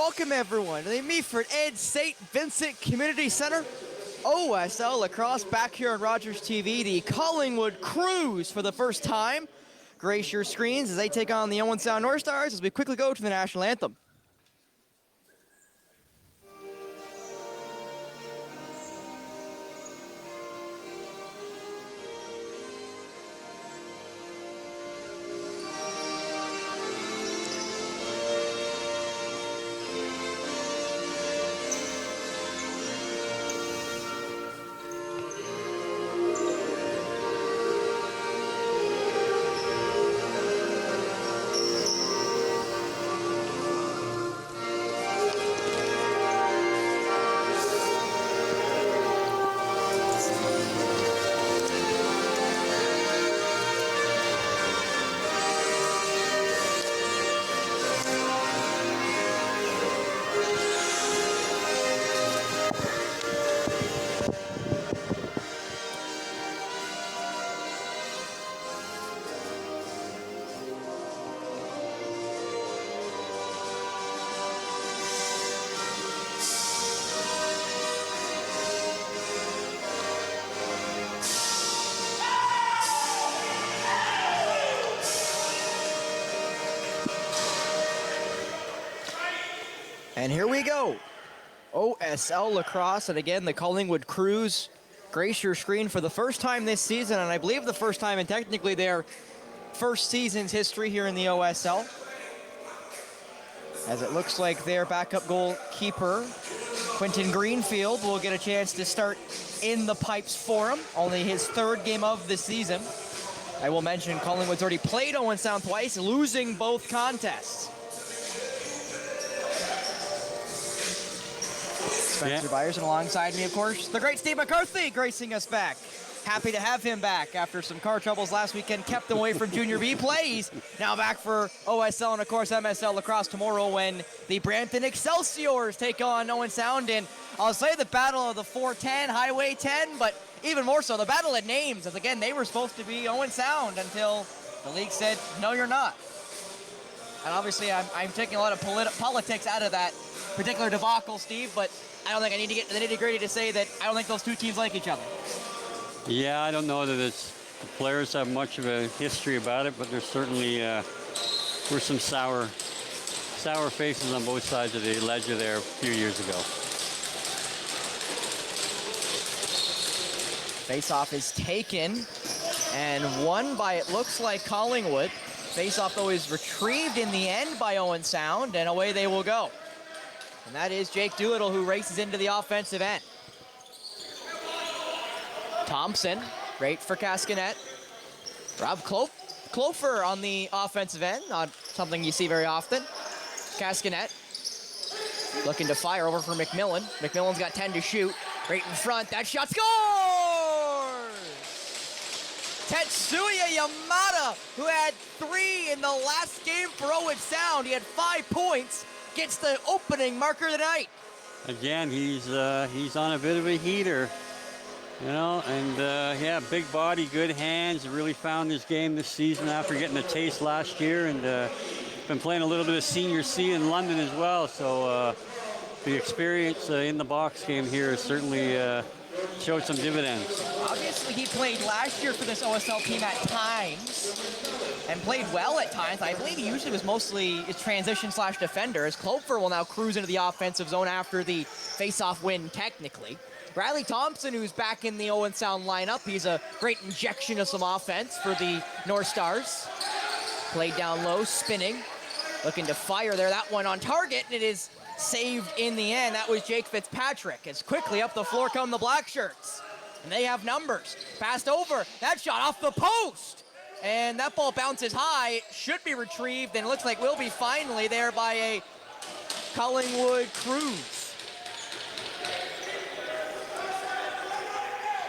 welcome everyone to the Meaford Ed St. Vincent Community Center. OSL Lacrosse back here on Rogers TV. The Collingwood Cruise for the first time. Grace your screens as they take on the Owen Sound North Stars as we quickly go to the national anthem. And here we go. OSL Lacrosse, and again, the Collingwood Cruise grace your screen for the first time this season, and I believe the first time in technically their first season's history here in the OSL. As it looks like their backup goalkeeper, Quentin Greenfield, will get a chance to start in the pipes for him. Only his third game of the season. I will mention Collingwood's already played Owen Sound twice, losing both contests. Spencer Byers, and alongside me, of course, the great Steve McCarthy gracing us back. Happy to have him back after some car troubles last weekend, kept him away from Junior B plays. Now back for OSL and, of course, MSL Lacrosse tomorrow when the Brampton Excelsiors take on Owen Sound. And I'll say the battle of the 410, Highway 10, but even more so, the battle of names, as again, they were supposed to be Owen Sound until the league said, no, you're not. And obviously, I'm taking a lot of politics out of that particular debacle, Steve, but I don't think I need to get to the nitty-gritty to say that I don't think those two teams like each other. Yeah, I don't know that the players have much of a history about it, but there's certainly were some sour faces on both sides of the ledger there a few years ago. Face-off is taken and won by, it looks like, Collingwood. Face-off, though, is retrieved in the end by Owen Sound, and away they will go. And that is Jake Doolittle, who races into the offensive end. Thompson, great for Cascanet. Rob Clofer on the offensive end, not something you see very often. Cascanet looking to fire over for McMillan. McMillan's got 10 to shoot. Right in front, that shot scores! Tetsuya Yamada, who had 3 in the last game for Owen Sound. He had 5 points. Gets the opening marker of the night. Again, he's on a bit of a heater, you know, and yeah, big body, good hands. Really found his game this season after getting a taste last year, and been playing a little bit of Senior C in London as well. So the experience in the box game here has certainly showed some dividends. Obviously, he played last year for this OSL team at times and played well at times. I believe he usually was mostly a transition/defender, as Clover will now cruise into the offensive zone after the face-off win, technically. Riley Thompson, who's back in the Owen Sound lineup, he's a great injection of some offense for the North Stars. Played down low, spinning, looking to fire there. That one on target, and it is saved in the end. That was Jake Fitzpatrick. As quickly up the floor come the Black Shirts, and they have numbers. Passed over, that shot off the post, and that ball bounces high. It should be retrieved, and it looks like will be finally there by a Collingwood Cruise.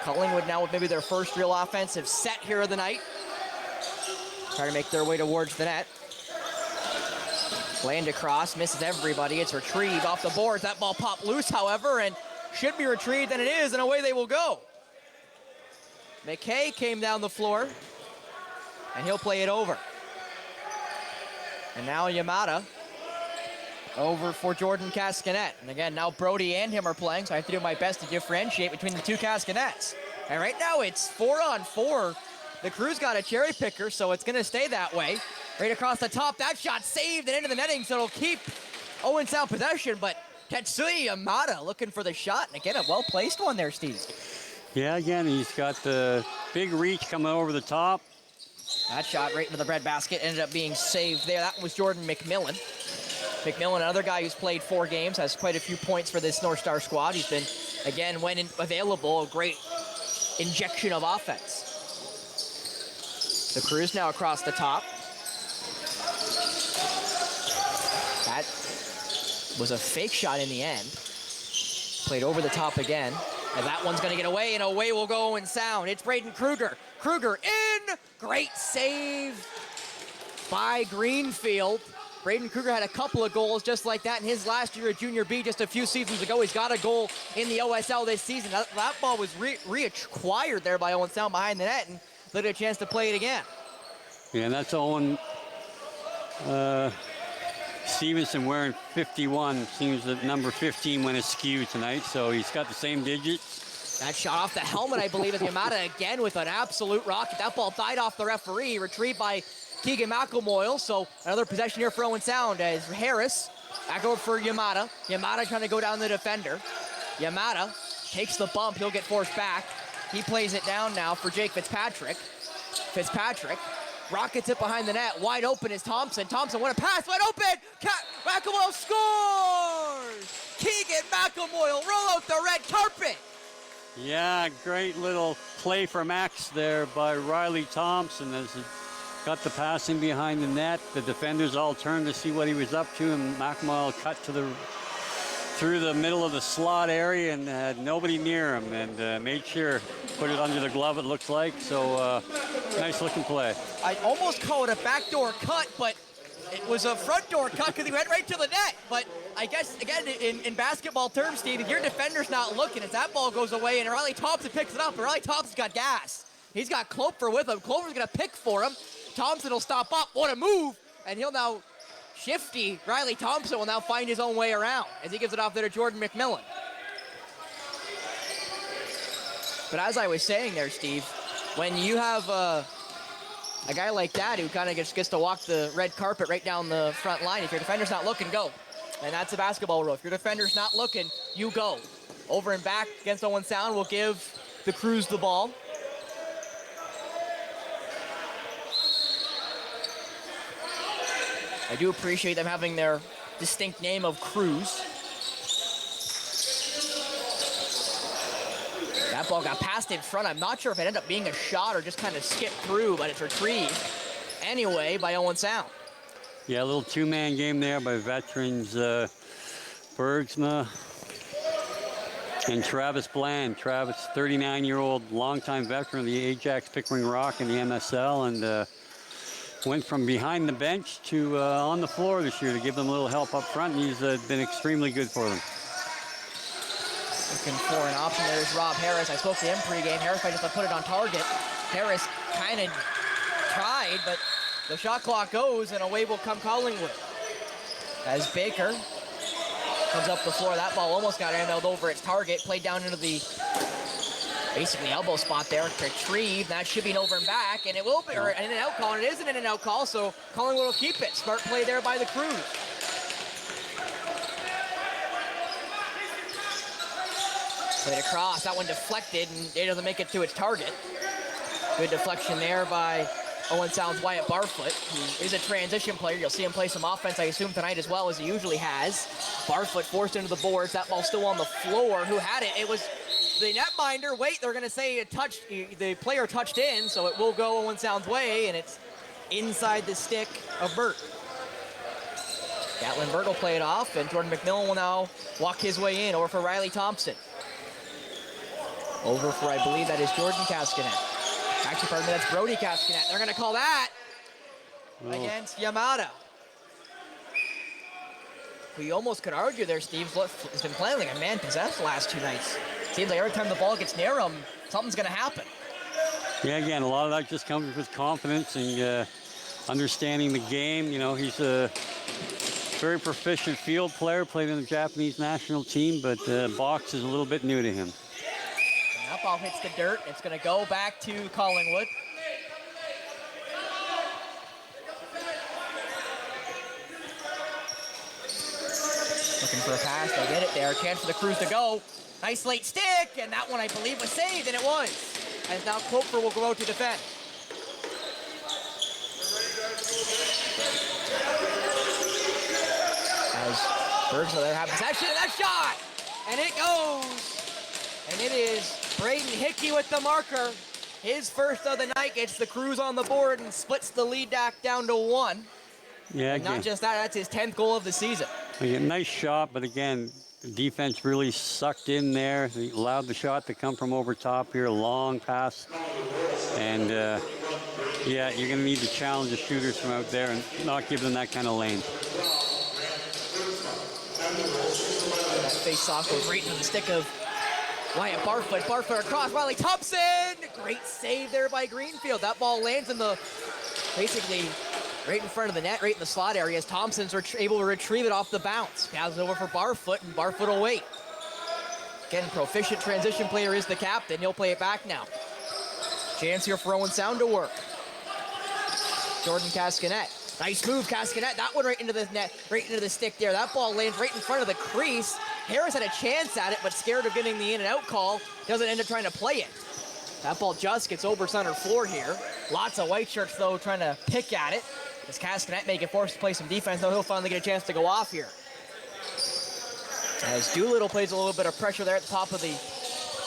Collingwood now with maybe their first real offensive set here of the night. Try to make their way towards the net. Land across, misses everybody. It's retrieved off the boards. That ball popped loose, however, and should be retrieved, and it is, and away they will go. McKay came down the floor, and he'll play it over. And now Yamada over for Jordan Cascanet. And again, now Brody and him are playing, so I have to do my best to differentiate between the two Cascanets. And right now it's 4-on-4. The Crew's got a cherry picker, so it's gonna stay that way. Right across the top, that shot saved and into the netting, so it'll keep Owen Sound possession, but Tetsuya Yamada looking for the shot, and again, a well-placed one there, Steve. Yeah, again, he's got the big reach coming over the top. That shot right into the breadbasket ended up being saved there. That was Jordan McMillan. McMillan, another guy who's played 4 games, has quite a few points for this North Star squad. He's been, again, when available, a great injection of offense. The Crew's now across the top. That was a fake shot in the end. Played over the top again. And that one's gonna get away, and away will go Owen Sound. It's Braden Kruger. Kruger in! Great save by Greenfield. Braden Kruger had a couple of goals just like that in his last year at Junior B just a few seasons ago. He's got a goal in the OSL this season. That ball was reacquired there by Owen Sound behind the net, and they'll get a chance to play it again. Yeah, and that's Owen Stevenson wearing 51. Seems that number 15 went askew tonight, so he's got the same digits. That shot off the helmet, I believe, is Yamada again with an absolute rocket. That ball died off the referee, retrieved by Keegan McElmoyle. So another possession here for Owen Sound as Harris back over for Yamada. Yamada trying to go down the defender. Yamada takes the bump. He'll get forced back. He plays it down now for Jake Fitzpatrick. Fitzpatrick rockets it behind the net. Wide open is Thompson. Thompson, what a pass, wide open! McElmoyle scores! Keegan McElmoyle, roll out the red carpet! Yeah, great little play for Max there by Riley Thompson as he got the pass in behind the net. The defenders all turned to see what he was up to, and McElmoyle cut to through the middle of the slot area and had nobody near him, and made sure put it under the glove, it looks like. So nice looking play. I almost call it a backdoor cut, but it was a front door cut because he went right to the net. But I guess, again, in basketball terms, Steve, if your defender's not looking, as that ball goes away and Riley Thompson picks it up, and Riley Thompson's got gas. He's got Clover with him. Clover's going to pick for him. Thompson will stop up. What a move. And he'll now, shifty Riley Thompson will now find his own way around as he gives it off there to Jordan McMillan. But as I was saying there, Steve, when you have a guy like that who kind of gets to walk the red carpet right down the front line, if your defender's not looking, go. And that's a basketball rule. If your defender's not looking, you go. Over and back against Owen Sound will give the Crews the ball. I do appreciate them having their distinct name of Crews. That ball got passed in front. I'm not sure if it ended up being a shot or just kind of skipped through, but it's retrieved anyway by Owen Sound. Yeah, a little two-man game there by veterans Bergsma and Travis Bland. Travis, 39-year-old, longtime veteran of the Ajax Pickering Rock in the MSL, and went from behind the bench to on the floor this year to give them a little help up front, and he's been extremely good for them. Looking for an option. There's Rob Harris. I spoke to him pregame. Harris might just put it on target. Harris kind of tried, but the shot clock goes, and away will come Collingwood. As Baker comes up the floor, that ball almost got handled over its target. Played down into the basically elbow spot there. Retrieved. That should be an over and back, and it will be an in-and-out call, and it is an in-and-out call, so Collingwood will keep it. Smart play there by the Crews. Played across, that one deflected, and it doesn't make it to its target. Good deflection there by Owen Sound's Wyatt Barfoot, who is a transition player. You'll see him play some offense, I assume, tonight as well, as he usually has. Barfoot forced into the boards. That ball still on the floor. Who had it? It was the netminder. Wait, they're going to say it touched. The player touched in, so it will go Owen Sound's way, and it's inside the stick of Burt. Gatlin Burt will play it off, and Jordan McMillan will now walk his way in over for Riley Thompson. Over for, I believe, that is Jordan Cascanet. Actually, pardon me, that's Brody Cascanet. They're going to call that against Yamada. We almost could argue there, Steve, has been playing like a man possessed the last 2 nights. Seems like every time the ball gets near him, something's going to happen. Yeah, again, a lot of that just comes with confidence and understanding the game. You know, he's very proficient field player, played on the Japanese national team, but box is a little bit new to him. And that ball hits the dirt. It's going to go back to Collingwood. Looking for a pass, they get it there. Chance for the Crews to go. Nice late stick, and that one I believe was saved, and it was. As now Cloper will go out to defend. As Bergson there have possession, and that shot! And it goes! And it is Braden Hickey with the marker. His first of the night gets the Crews on the board and splits the lead back down to 1. Yeah, and not just that, that's his 10th goal of the season. Nice shot, but again, the defense really sucked in there. They allowed the shot to come from over top here, long pass. And yeah, you're gonna need to challenge the shooters from out there and not give them that kind of lane. That face-off goes right into the stick of Wyatt Barfoot. Barfoot across, Riley Thompson! Great save there by Greenfield. That ball lands in the, basically, right in front of the net, right in the slot area, as Thompson's able to retrieve it off the bounce. Passes over for Barfoot, and Barfoot will wait. Again, proficient transition player is the captain. He'll play it back now. Chance here for Owen Sound to work. Jordan Cascanet. Nice move, Cascanet. That one right into the net, right into the stick there. That ball lands right in front of the crease. Harris had a chance at it, but scared of getting the in and out call, doesn't end up trying to play it. That ball just gets over center floor here. Lots of white shirts, though, trying to pick at it. As Cascanet may get forced to play some defense, though he'll finally get a chance to go off here. As Doolittle plays a little bit of pressure there at the top of the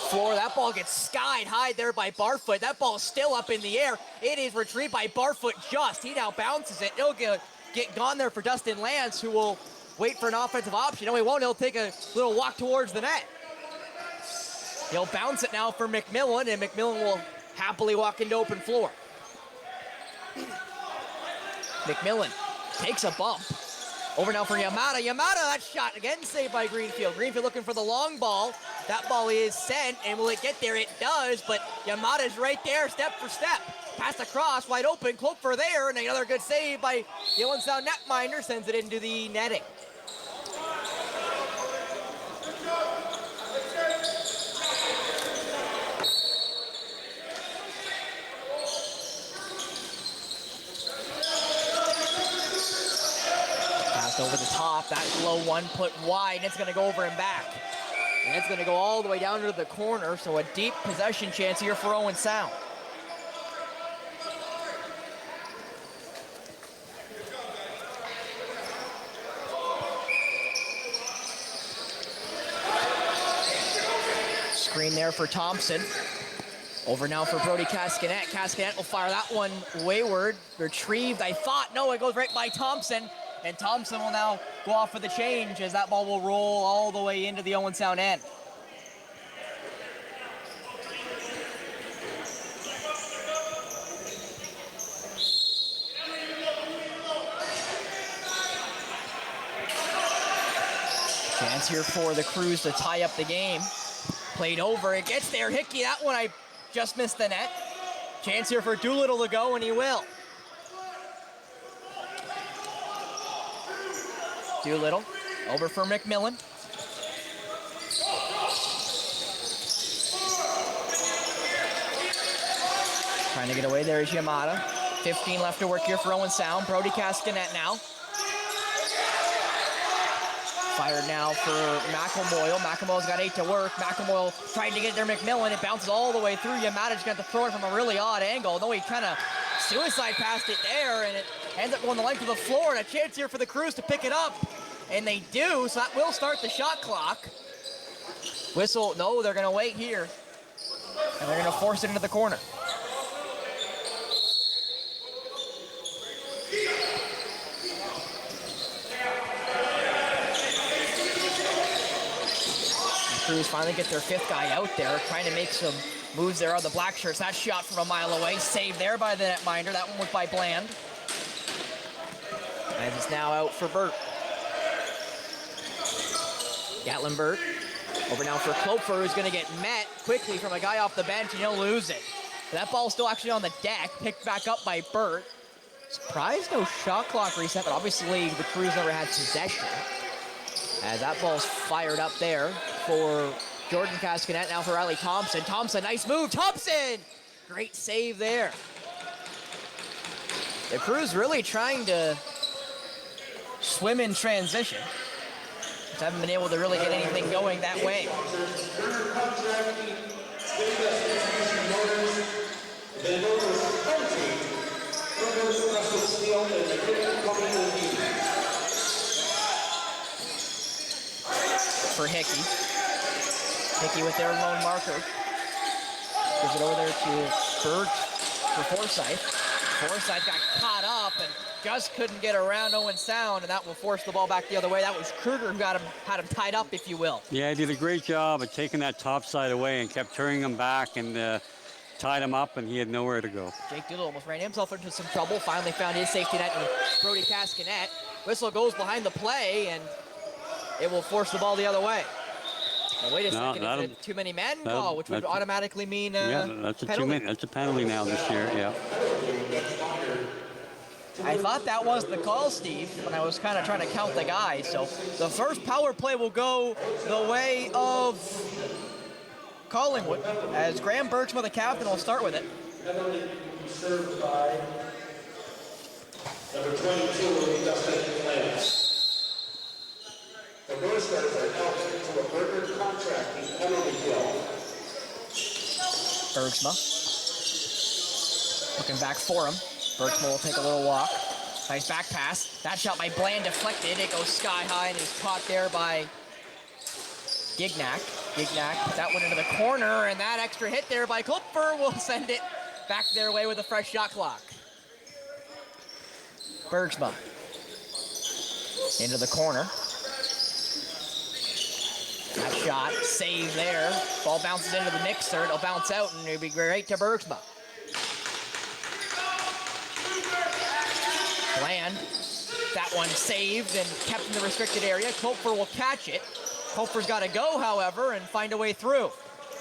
floor. That ball gets skied high there by Barfoot. That ball is still up in the air. It is retrieved by Barfoot just. He now bounces it. It'll get gone there for Dustin Lance, who will wait for an offensive option. No, he won't. He'll take a little walk towards the net. He'll bounce it now for McMillan, and McMillan will happily walk into open floor. McMillan takes a bump. Over now for Yamada. Yamada, that shot again saved by Greenfield. Greenfield looking for the long ball. That ball is sent, and will it get there? It does, but Yamada's right there, step for step. Pass across, wide open, Cloper there, and another good save by the Owen Sound netminder, sends it into the netting. Over the top, that low one put wide, and it's going to go over and back. And it's going to go all the way down to the corner, so a deep possession chance here for Owen Sound. Screen there for Thompson. Over now for Brody Cascanet. Cascanet will fire that one wayward. Retrieved, I thought. No, it goes right by Thompson. And Thompson will now go off for the change as that ball will roll all the way into the Owen Sound end. Chance here for the Crews to tie up the game. Played over, it gets there. Hickey, that one I just missed the net. Chance here for Doolittle to go, and he will. Doolittle, over for McMillan. Trying to get away, there is Yamada. 15 left to work here for Owen Sound. Brody Cascanet now. Fired now for McElmoyle. McElmoyle's got 8 to work. McElmoyle trying to get there, McMillan. It bounces all the way through. Yamada's got to throw it from a really odd angle. Though he kind of suicide passed it there, and it ends up going the length of the floor. And a chance here for the Crews to pick it up. And they do, so that will start the shot clock. Whistle, no, they're going to wait here. And they're going to force it into the corner. The Crews finally get their 5th guy out there, trying to make some moves there on the black shirts. That shot from a mile away, saved there by the netminder. That one was by Bland. And it's now out for Burt. Gatlin Burt over now for Cloper, who's going to get met quickly from a guy off the bench, and he'll lose it. But that ball's still actually on the deck, picked back up by Burt. Surprised no shot clock reset, but obviously the Crews never had possession. As that ball's fired up there for Jordan Cascanet, now for Riley Thompson. Thompson, nice move, Thompson! Great save there. The Crews really trying to swim in transition. Just haven't been able to really get anything going that way. For Hickey. Hickey with their lone marker. Gives it over there to Berg for Forsyth. Forsyth got caught up and just couldn't get around Owen Sound, and that will force the ball back the other way. That was Kruger who had him tied up, if you will. Yeah, he did a great job of taking that top side away and kept turning him back and tied him up, and he had nowhere to go. Jake Doodle almost ran himself into some trouble. Finally found his safety net in Brody Cascanet. Whistle goes behind the play, and it will force the ball the other way. Now, wait a second, it's a too many men call, which would automatically mean yeah, that's a penalty. That's a penalty now this year, yeah. I thought that was the call, Steve, when I was kind of trying to count the guys. So the first power play will go the way of Collingwood, as Graham Birchma, the captain, will start with it. Penalty served by number 22, Dustin Lance. The Roosters are now into a Burger contracting penalty kill. Bergsma. Looking back for him. Bergsma will take a little walk. Nice back pass. That shot by Bland deflected. It goes sky high and is caught there by Gignac. Gignac put that one into the corner, and that extra hit there by Klopfer will send it back their way with a fresh shot clock. Bergsma. Into the corner. That shot, save there. Ball bounces into the mixer. It'll bounce out, and it'll be great to Bergsma. Bland, that one saved and kept in the restricted area. Kopfer will catch it. Kopfer's got to go, however, and find a way through.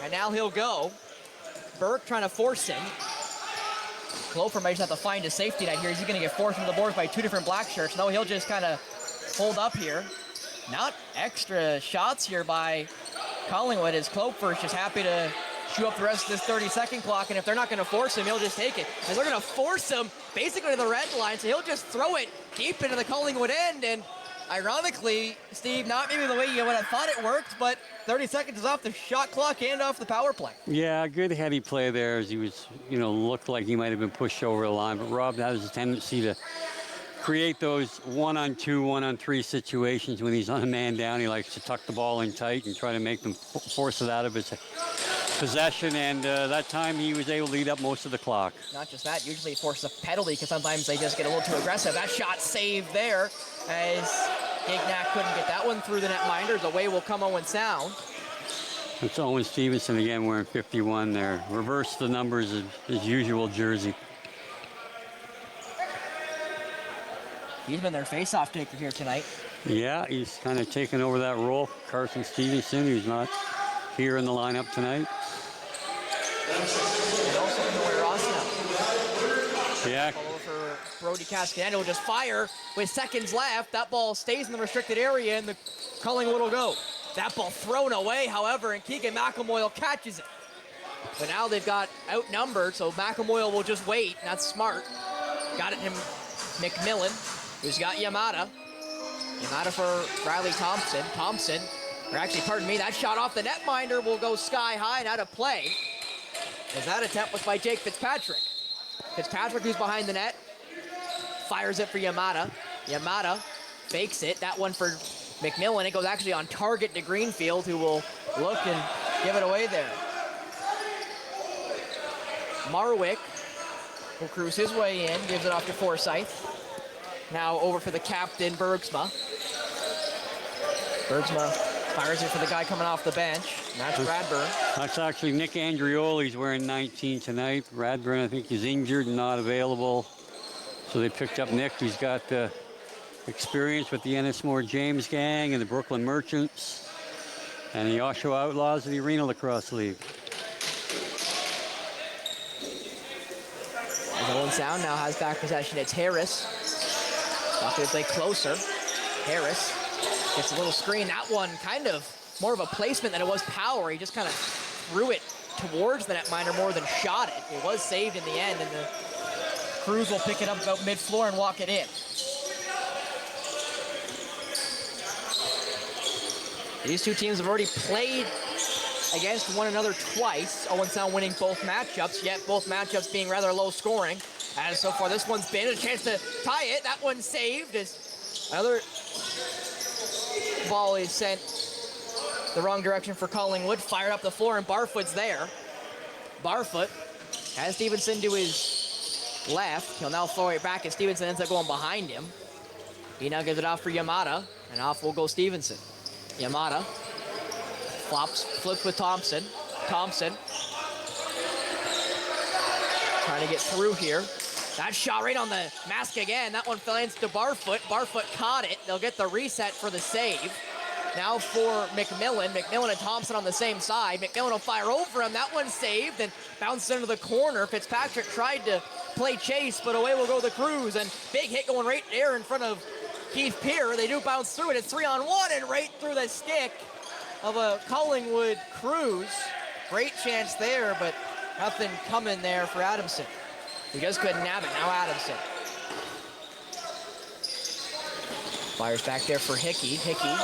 And now he'll go. Burke trying to force him. Kopfer might just have to find a safety net here. Is he going to get forced into the boards by two different black shirts? No, he'll just kind of hold up here. Not extra shots here by Collingwood, as Klopfer is just happy to chew up the rest of this 30-second clock, and if they're not going to force him, he'll just take it. As they're going to force him basically to the red line, so he'll just throw it deep into the Collingwood end, and ironically, Steve, not maybe the way you would have thought it worked, but 30 seconds is off the shot clock and off the power play. Yeah, good heady play there as he was, looked like he might have been pushed over the line, but Rob has a tendency to create those 1-on-2, 1-on-3 situations when he's on a man down. He likes to tuck the ball in tight and try to make them force it out of his possession, and that time he was able to lead up most of the clock. Not just that, usually force a penalty because sometimes they just get a little too aggressive. That shot saved there as Gignac couldn't get that one through the netminders. Away will come Owen Sound. It's Owen Stevenson again wearing 51 there. Reverse the numbers of his usual jersey. He's been their face-off taker here tonight. Yeah, he's kind of taken over that role. Carson Stevenson, who's not here in the lineup tonight. And also Noah Ross now. Yeah. Ball over for Brody Cascanet will just fire with seconds left. That ball stays in the restricted area, and the Collingwood will go. That ball thrown away, however, and Keegan McElmoyle catches it. But now they've got outnumbered, so McElmoyle will just wait, and that's smart. Got it to McMillan, who's got Yamada. Yamada for Riley Thompson. That shot off the netminder will go sky high and out of play. As that attempt was by Jake Fitzpatrick. Fitzpatrick, who's behind the net, fires it for Yamada. Yamada fakes it. That one for McMillan. It goes actually on target to Greenfield, who will look and give it away there. Marwick will cruise his way in, gives it off to Forsyth. Now over for the captain, Bergsma. Bergsma fires it for the guy coming off the bench. And that's Radburn. That's actually Nick Andrioli's wearing 19 tonight. Radburn, I think, is injured and not available. So they picked up Nick, who's got experience with the Ennismore James gang and the Brooklyn Merchants and the Oshawa Outlaws of the Arena Lacrosse League. Owen Sound now has back possession. It's Harris. Looking to play closer. Harris gets a little screen. That one kind of more of a placement than it was power. He just kind of threw it towards the netminder more than shot it. It was saved in the end, and the Crews will pick it up about mid-floor and walk it in. These two teams have already played against one another twice. Owen Sound winning both matchups, yet both matchups being rather low scoring. And so far, this one's been a chance to tie it. That one's saved as another ball is sent the wrong direction for Collingwood. Fired up the floor, and Barfoot's there. Barfoot has Stevenson to his left. He'll now throw it back, and Stevenson ends up going behind him. He now gives it off for Yamada, and off will go Stevenson. Yamada flips with Thompson. Thompson trying to get through here. That shot right on the mask again. That one fell into Barfoot. Barfoot caught it. They'll get the reset for the save. Now for McMillan. McMillan and Thompson on the same side. McMillan will fire over him. That one's saved and bounced into the corner. Fitzpatrick tried to play chase, but away will go the Crews. And big hit going right there in front of Keith Peer. They do bounce through it. It's 3-on-1 and right through the stick of a Collingwood Crews. Great chance there, but nothing coming there for Adamson. He just couldn't nab it. Now Adamson. Fires back there for Hickey. Hickey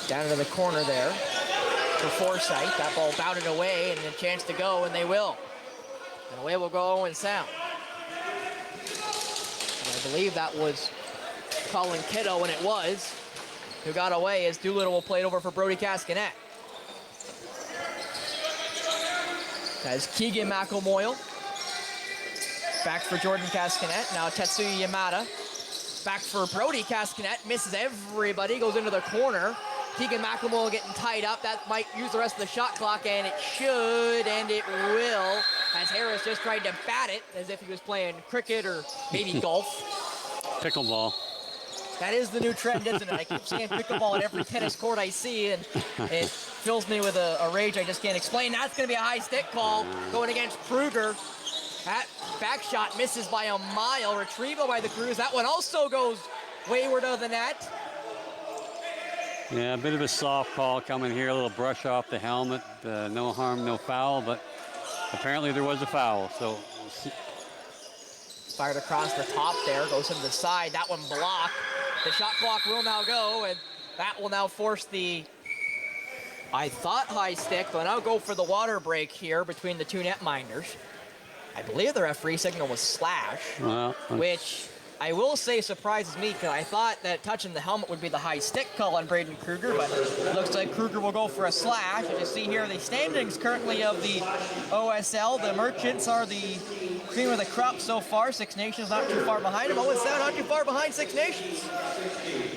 down into the corner there for Forsyth. That ball bounded away and a chance to go, and they will. And away will go Owen Sound. And I believe that was Colin Kiddo, and it was, who got away as Doolittle will play it over for Brody Cascanet. As Keegan McElmoyle back for Jordan Cascanet. Now Tetsuya Yamada back for Brody Cascanet. Misses everybody, goes into the corner. Keegan McElmoyle getting tied up. That might use the rest of the shot clock, and it should, and it will, as Harris just tried to bat it as if he was playing cricket or maybe golf. Pickleball. That is the new trend, isn't it? I keep seeing pickleball at every tennis court I see, and it fills me with a rage I just can't explain. That's going to be a high stick call going against Kruger. That back shot misses by a mile. Retrieval by the Crews. That one also goes wayward of the net. Yeah, a bit of a soft call coming here. A little brush off the helmet. No harm, no foul, but apparently there was a foul. So fired across the top there. Goes into the side. That one blocked. The shot clock will now go, and that will now force the, I thought, high stick, but now go for the water break here between the two netminders. I believe the referee signal was slash, well, which I will say surprises me, because I thought that touching the helmet would be the high stick call on Braden Kruger, but it looks like Kruger will go for a slash. As you see here, the standings currently of the OSL. The Merchants are the cream of the crop so far. Six Nations not too far behind them. Owen Sound not too far behind Six Nations.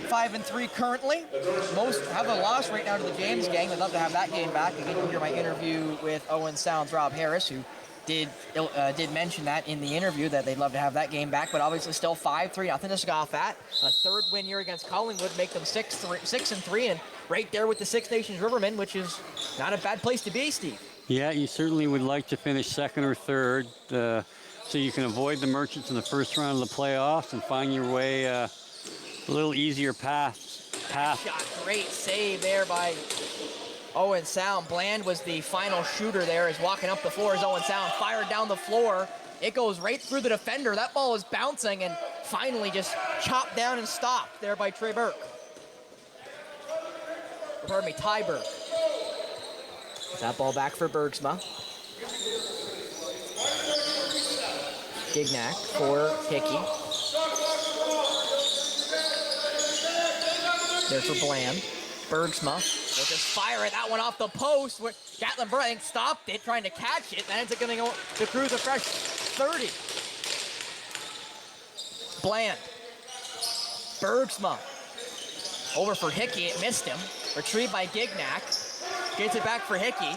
5-3 currently. Most have a loss right now to the James gang. They'd love to have that game back. Again, you hear my interview with Owen Sound's Rob Harris, who did mention that in the interview, that they'd love to have that game back, but obviously still 5-3, nothing to scoff at. A third win here against Collingwood make them 6-3, and right there with the Six Nations Rivermen, which is not a bad place to be, Steve. yeah, you certainly would like to finish second or third, so you can avoid the Merchants in the first round of the playoffs and find your way a little easier path. Shot, great save there by Owen Sound. Bland was the final shooter there, is walking up the floor as Owen Sound fired down the floor. It goes right through the defender. That ball is bouncing and finally just chopped down and stopped there by Trey Burke. Pardon me, Ty Burke. That ball back for Bergsma. Gignac for Hickey. There for Bland. Bergsma will just fire it. That one off the post where Gatlin Burr, I think, stopped it, trying to catch it. That ends up going to go to Crews a fresh 30. Bland. Bergsma. Over for Hickey. It missed him. Retrieved by Gignac. Gets it back for Hickey.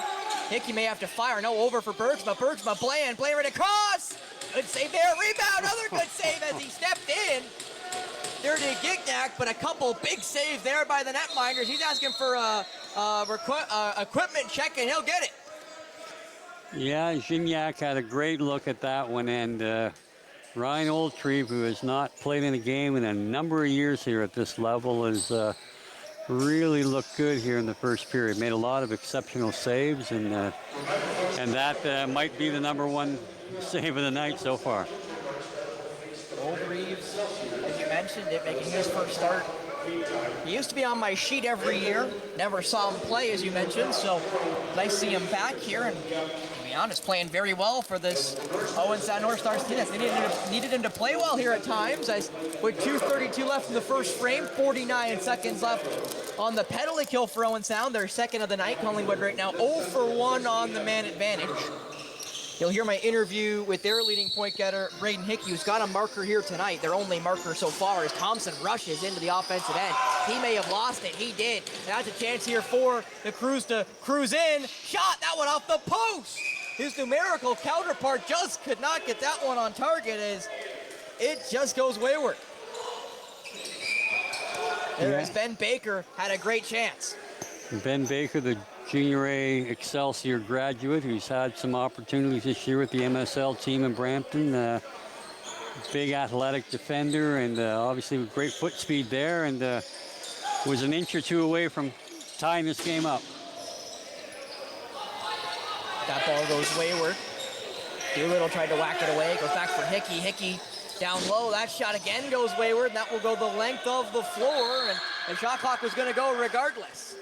Hickey may have to fire. No, over for Bergsma. Bergsma, Bland. Bland right across. Good save there. Rebound. Another good save as he stepped in. There to Gignac, but a couple big saves there by the netminders. He's asking for a equipment check, and he'll get it. Yeah, Gignac had a great look at that one, and Ryan Oldtree, who has not played in a game in a number of years here at this level, has really looked good here in the first period. Made a lot of exceptional saves, and that might be the #1 save of the night so far. Old Reeves, as you mentioned it, making his first start. He used to be on my sheet every year. Never saw him play, as you mentioned, so nice to see him back here. And to be honest, playing very well for this Owen Sound North Stars team. They needed him to play well here at times, as with 2:32 left in the first frame, 49 seconds left on the penalty kill for Owen Sound. Their second of the night. Collingwood right now 0 for 1 on the man advantage. You'll hear my interview with their leading point getter, Braden Hickey, who's got a marker here tonight. Their only marker so far as Thompson rushes into the offensive end. He may have lost it. He did. And that's a chance here for the Crews to cruise in. Shot that one off the post. His numerical counterpart just could not get that one on target as it just goes wayward. There's Ben Baker, had a great chance. Ben Baker, the Junior A Excelsior graduate, who's had some opportunities this year with the MSL team in Brampton. Big athletic defender, and obviously with great foot speed there, and was an inch or two away from tying this game up. That ball goes wayward. Doolittle tried to whack it away. Goes back for Hickey. Hickey down low. That shot again goes wayward, and that will go the length of the floor, and the shot clock was going to go regardless.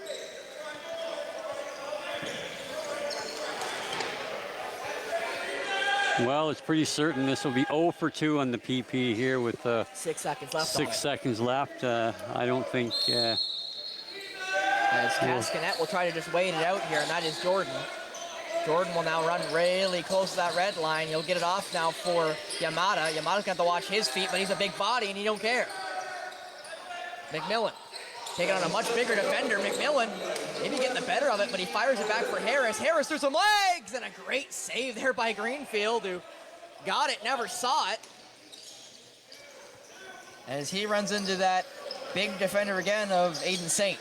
Well, it's pretty certain this will be 0 for 2 on the PP here with 6 seconds left. 6 seconds left. I don't think... As Cascanet will try to just wait it out here, and that is Jordan. Jordan will now run really close to that red line. He'll get it off now for Yamada. Yamada's going to have to watch his feet, but he's a big body, and he don't care. McMillan taking on a much bigger defender. McMillan maybe getting the better of it, but he fires it back for Harris. Harris through some legs, and a great save there by Greenfield, who got it, never saw it. As he runs into that big defender again of Aiden Saint.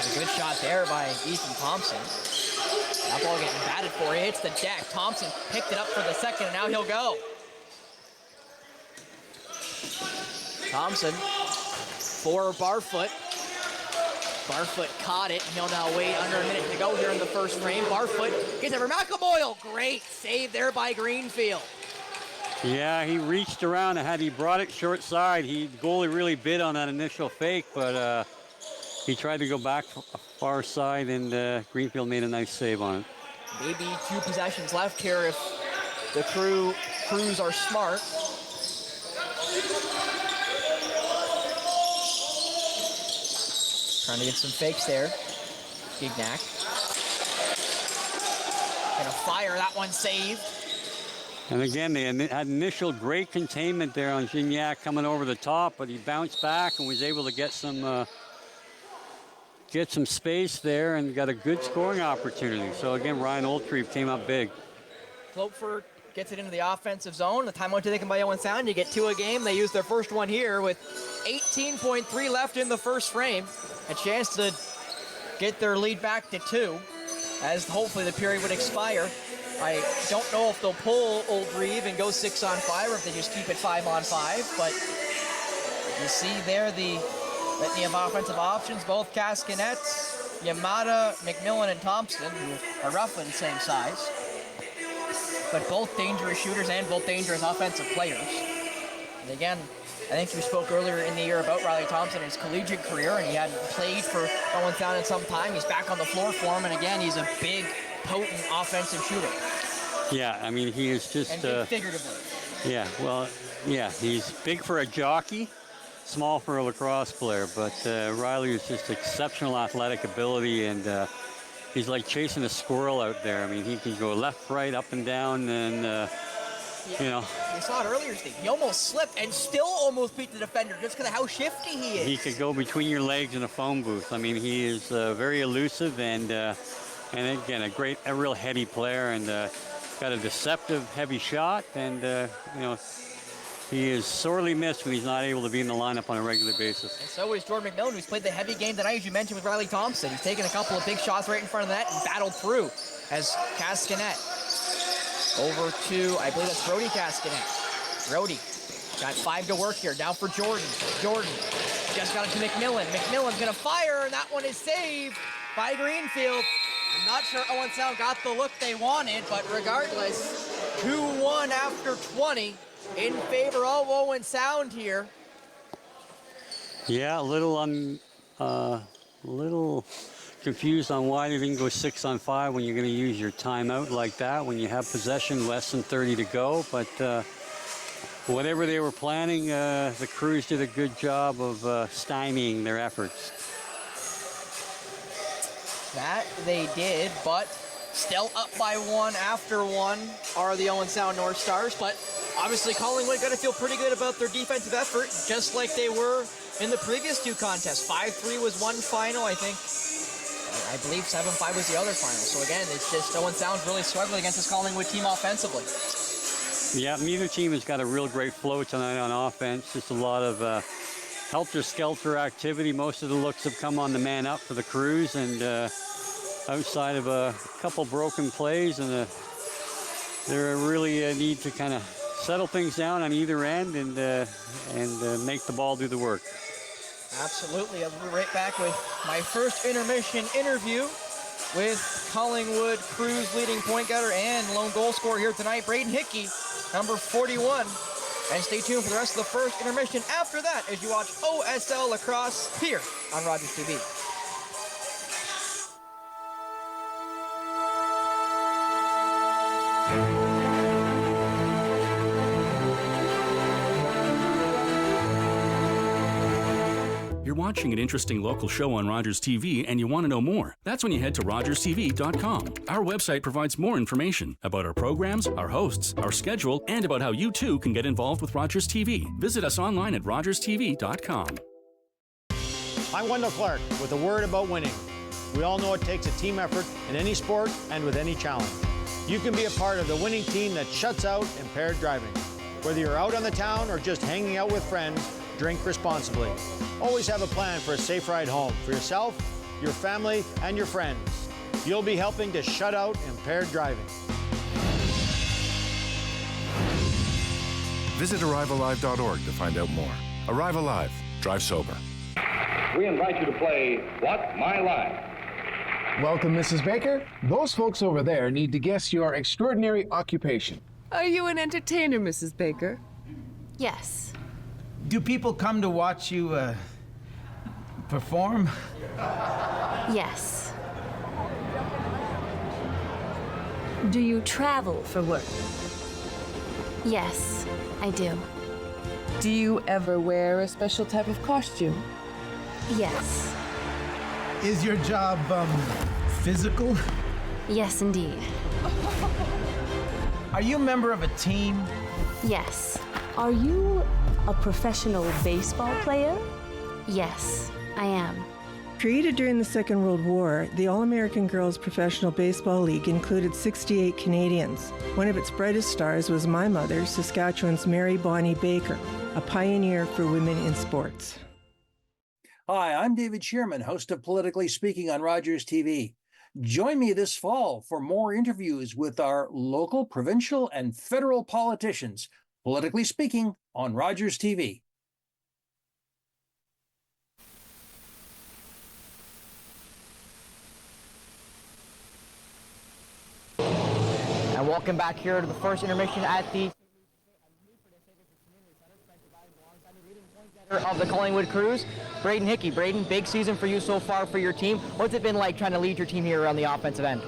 A good shot there by Ethan Thompson. That ball getting batted for. He hits the deck. Thompson picked it up for the second, and now he'll go. Thompson for Barfoot. Barfoot caught it, and he'll now wait under a minute to go here in the first frame. Barfoot gets it for McAboyle. Great save there by Greenfield. Yeah, he reached around, and had he brought it short side, the goalie really bid on that initial fake, but he tried to go back far side, and Greenfield made a nice save on it. Maybe 2 possessions left here if the Crews are smart. Trying to get some fakes there. Gignac. Gonna fire that one, saved. And again, they had initial great containment there on Gignac coming over the top, but he bounced back and was able to get some space there and got a good scoring opportunity. So again, Ryan Oldtree came up big. Klopfer gets it into the offensive zone. The timeout taken by Owen Sound. You get 2 a game. They use their first one here with 18.3 left in the first frame. A chance to get their lead back to 2 as hopefully the period would expire. I don't know if they'll pull Old Reeve and go 6-on-5 or if they just keep it 5-on-5, but you see there the litany of offensive options, both Cascanets, Yamada, McMillan, and Thompson, who are roughly the same size, but both dangerous shooters and both dangerous offensive players. And again, I think we spoke earlier in the year about Riley Thompson, his collegiate career, and he hadn't played for Owen Sound in some time. He's back on the floor for him, and again, he's a big, potent offensive shooter. Yeah, I mean, he is just... And big figuratively. Yeah, well, yeah, he's big for a jockey, small for a lacrosse player, but Riley is just exceptional athletic ability, and he's like chasing a squirrel out there. I mean, he can go left, right, up and down, and, you know. You saw it earlier, Steve. He almost slipped and still almost beat the defender just because of how shifty he is. He could go between your legs in a phone booth. I mean, he is very elusive and again, a real heady player, and got a deceptive, heavy shot, and, you know, he is sorely missed when he's not able to be in the lineup on a regular basis. And so is Jordan McMillan, who's played the heavy game tonight, as you mentioned, with Riley Thompson. He's taken a couple of big shots right in front of the net and battled through as Cascanet Over to, I believe that's Brody Castanet. Brody got 5 to work here. Down for Jordan. Jordan just got it to McMillan. McMillan's going to fire, and that one is saved by Greenfield. I'm not sure Owen Sound got the look they wanted, but regardless, 2-1 after 20 in favor of Owen Sound here. Yeah, a little confused on why they didn't go 6-on-5 when you're going to use your timeout like that, when you have possession less than 30 to go. But whatever they were planning, the Crews did a good job of stymieing their efforts. That they did, but still up by 1 after 1 are the Owen Sound North Stars. But obviously Collingwood got to feel pretty good about their defensive effort, just like they were in the previous 2 contests. 5-3 was one final, I believe 7-5 was the other final. So again, it's just Owen Sound's really struggling against this Collingwood team offensively. Yeah, neither team has got a real great flow tonight on offense. Just a lot of helter-skelter activity. Most of the looks have come on the man up for the Crews, and outside of a couple broken plays, and they really need to kind of settle things down on either end and make the ball do the work. Absolutely. I'll be right back with my first intermission interview with Collingwood Crews leading point getter and lone goal scorer here tonight, Braden Hickey, number 41. And stay tuned for the rest of the first intermission after that as you watch OSL Lacrosse here on Rogers TV. You're watching an interesting local show on Rogers TV and you want to know more. That's when you head to RogersTV.com. Our website provides more information about our programs, our hosts, our schedule, and about how you too can get involved with Rogers TV. Visit us online at RogersTV.com. I'm Wendell Clark with a word about winning. We all know it takes a team effort in any sport and with any challenge. You can be a part of the winning team that shuts out impaired driving. Whether you're out on the town or just hanging out with friends, drink responsibly. Always have a plan for a safe ride home for yourself, your family, and your friends. You'll be helping to shut out impaired driving. Visit ArriveAlive.org to find out more. Arrive Alive. Drive sober. We invite you to play What's My Line? Welcome, Mrs. Baker. Those folks over there need to guess your extraordinary occupation. Are you an entertainer, Mrs. Baker? Yes. Do people come to watch you perform? Yes. Do you travel for work? Yes, I do. Do you ever wear a special type of costume? Yes. Is your job physical? Yes, indeed. Are you a member of a team? Yes. Are you a professional baseball player? Yes, I am. Created during the Second World War, the All-American Girls Professional Baseball League included 68 Canadians. One of its brightest stars was my mother, Saskatchewan's Mary Bonnie Baker, a pioneer for women in sports. Hi, I'm David Shearman, host of Politically Speaking on Rogers TV. Join me this fall for more interviews with our local, provincial, and federal politicians. Politically Speaking on Rogers TV. And welcome back here to the first intermission at the of the Collingwood Crews, Braden Hickey. Braden, big season for you so far for your team. What's it been like trying to lead your team here around the offensive end?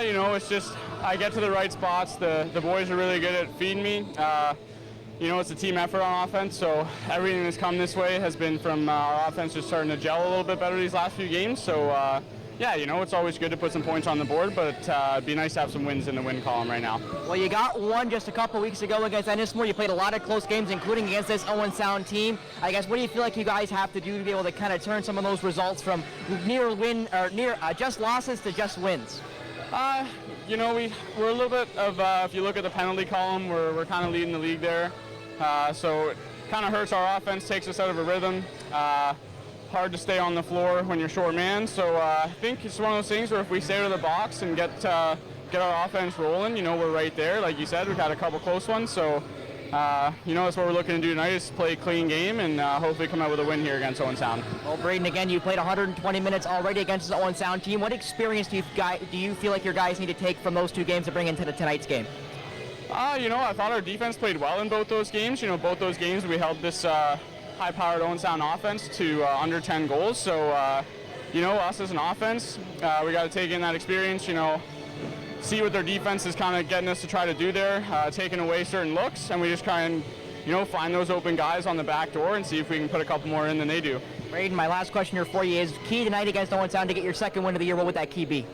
You know, it's just I get to the right spots. The boys are really good at feeding me. You know, it's a team effort on offense, so everything that's come this way has been from our offense just starting to gel a little bit better these last few games. So, yeah, you know, it's always good to put some points on the board, but it'd be nice to have some wins in the win column right now. Well, you got one just a couple weeks ago against Ennismore. You played a lot of close games, including against this Owen Sound team. I guess, what do you feel like you guys have to do to be able to kind of turn some of those results from near win or near just losses to just wins? You know, we're a little bit of, if you look at the penalty column, we're kind of leading the league there. So it kind of hurts our offense, takes us out of a rhythm. Hard to stay on the floor when you're short man. So I think it's one of those things where if we stay to the box and get get our offense rolling. You know, we're right there. Like you said, we've had a couple close ones. So, you know, that's what we're looking to do tonight is play a clean game and hopefully come out with a win here against Owen Sound. Well, Braden, again, you played 120 minutes already against the Owen Sound team. What experience do you feel like your guys need to take from those two games to bring into tonight's game? You know, I thought our defense played well in both those games. You know, both those games we held this high-powered Owen Sound offense to under 10 goals. So, you know, us as an offense, we got to take in that experience, you know, see what their defense is kind of getting us to try to do there, taking away certain looks, and we just try and, you know, find those open guys on the back door and see if we can put a couple more in than they do. Braden, my last question here for you is, key tonight against Owen Sound to get your second win of the year, what would that key be?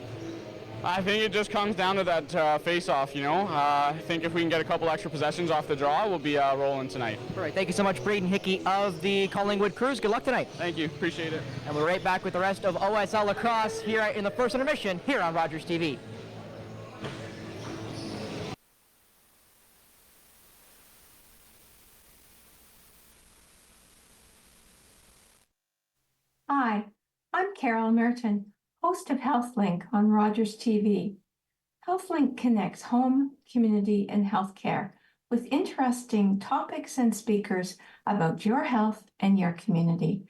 I think it just comes down to that face-off, you know. I think if we can get a couple extra possessions off the draw, we'll be rolling tonight. All right, thank you so much, Braden Hickey of the Collingwood Crews. Good luck tonight. Thank you, appreciate it. And we're right back with the rest of OSL Lacrosse here in the first intermission here on Rogers TV. Hi, I'm Carol Merton, host of HealthLink on Rogers TV. HealthLink connects home, community, and healthcare with interesting topics and speakers about your health and your community.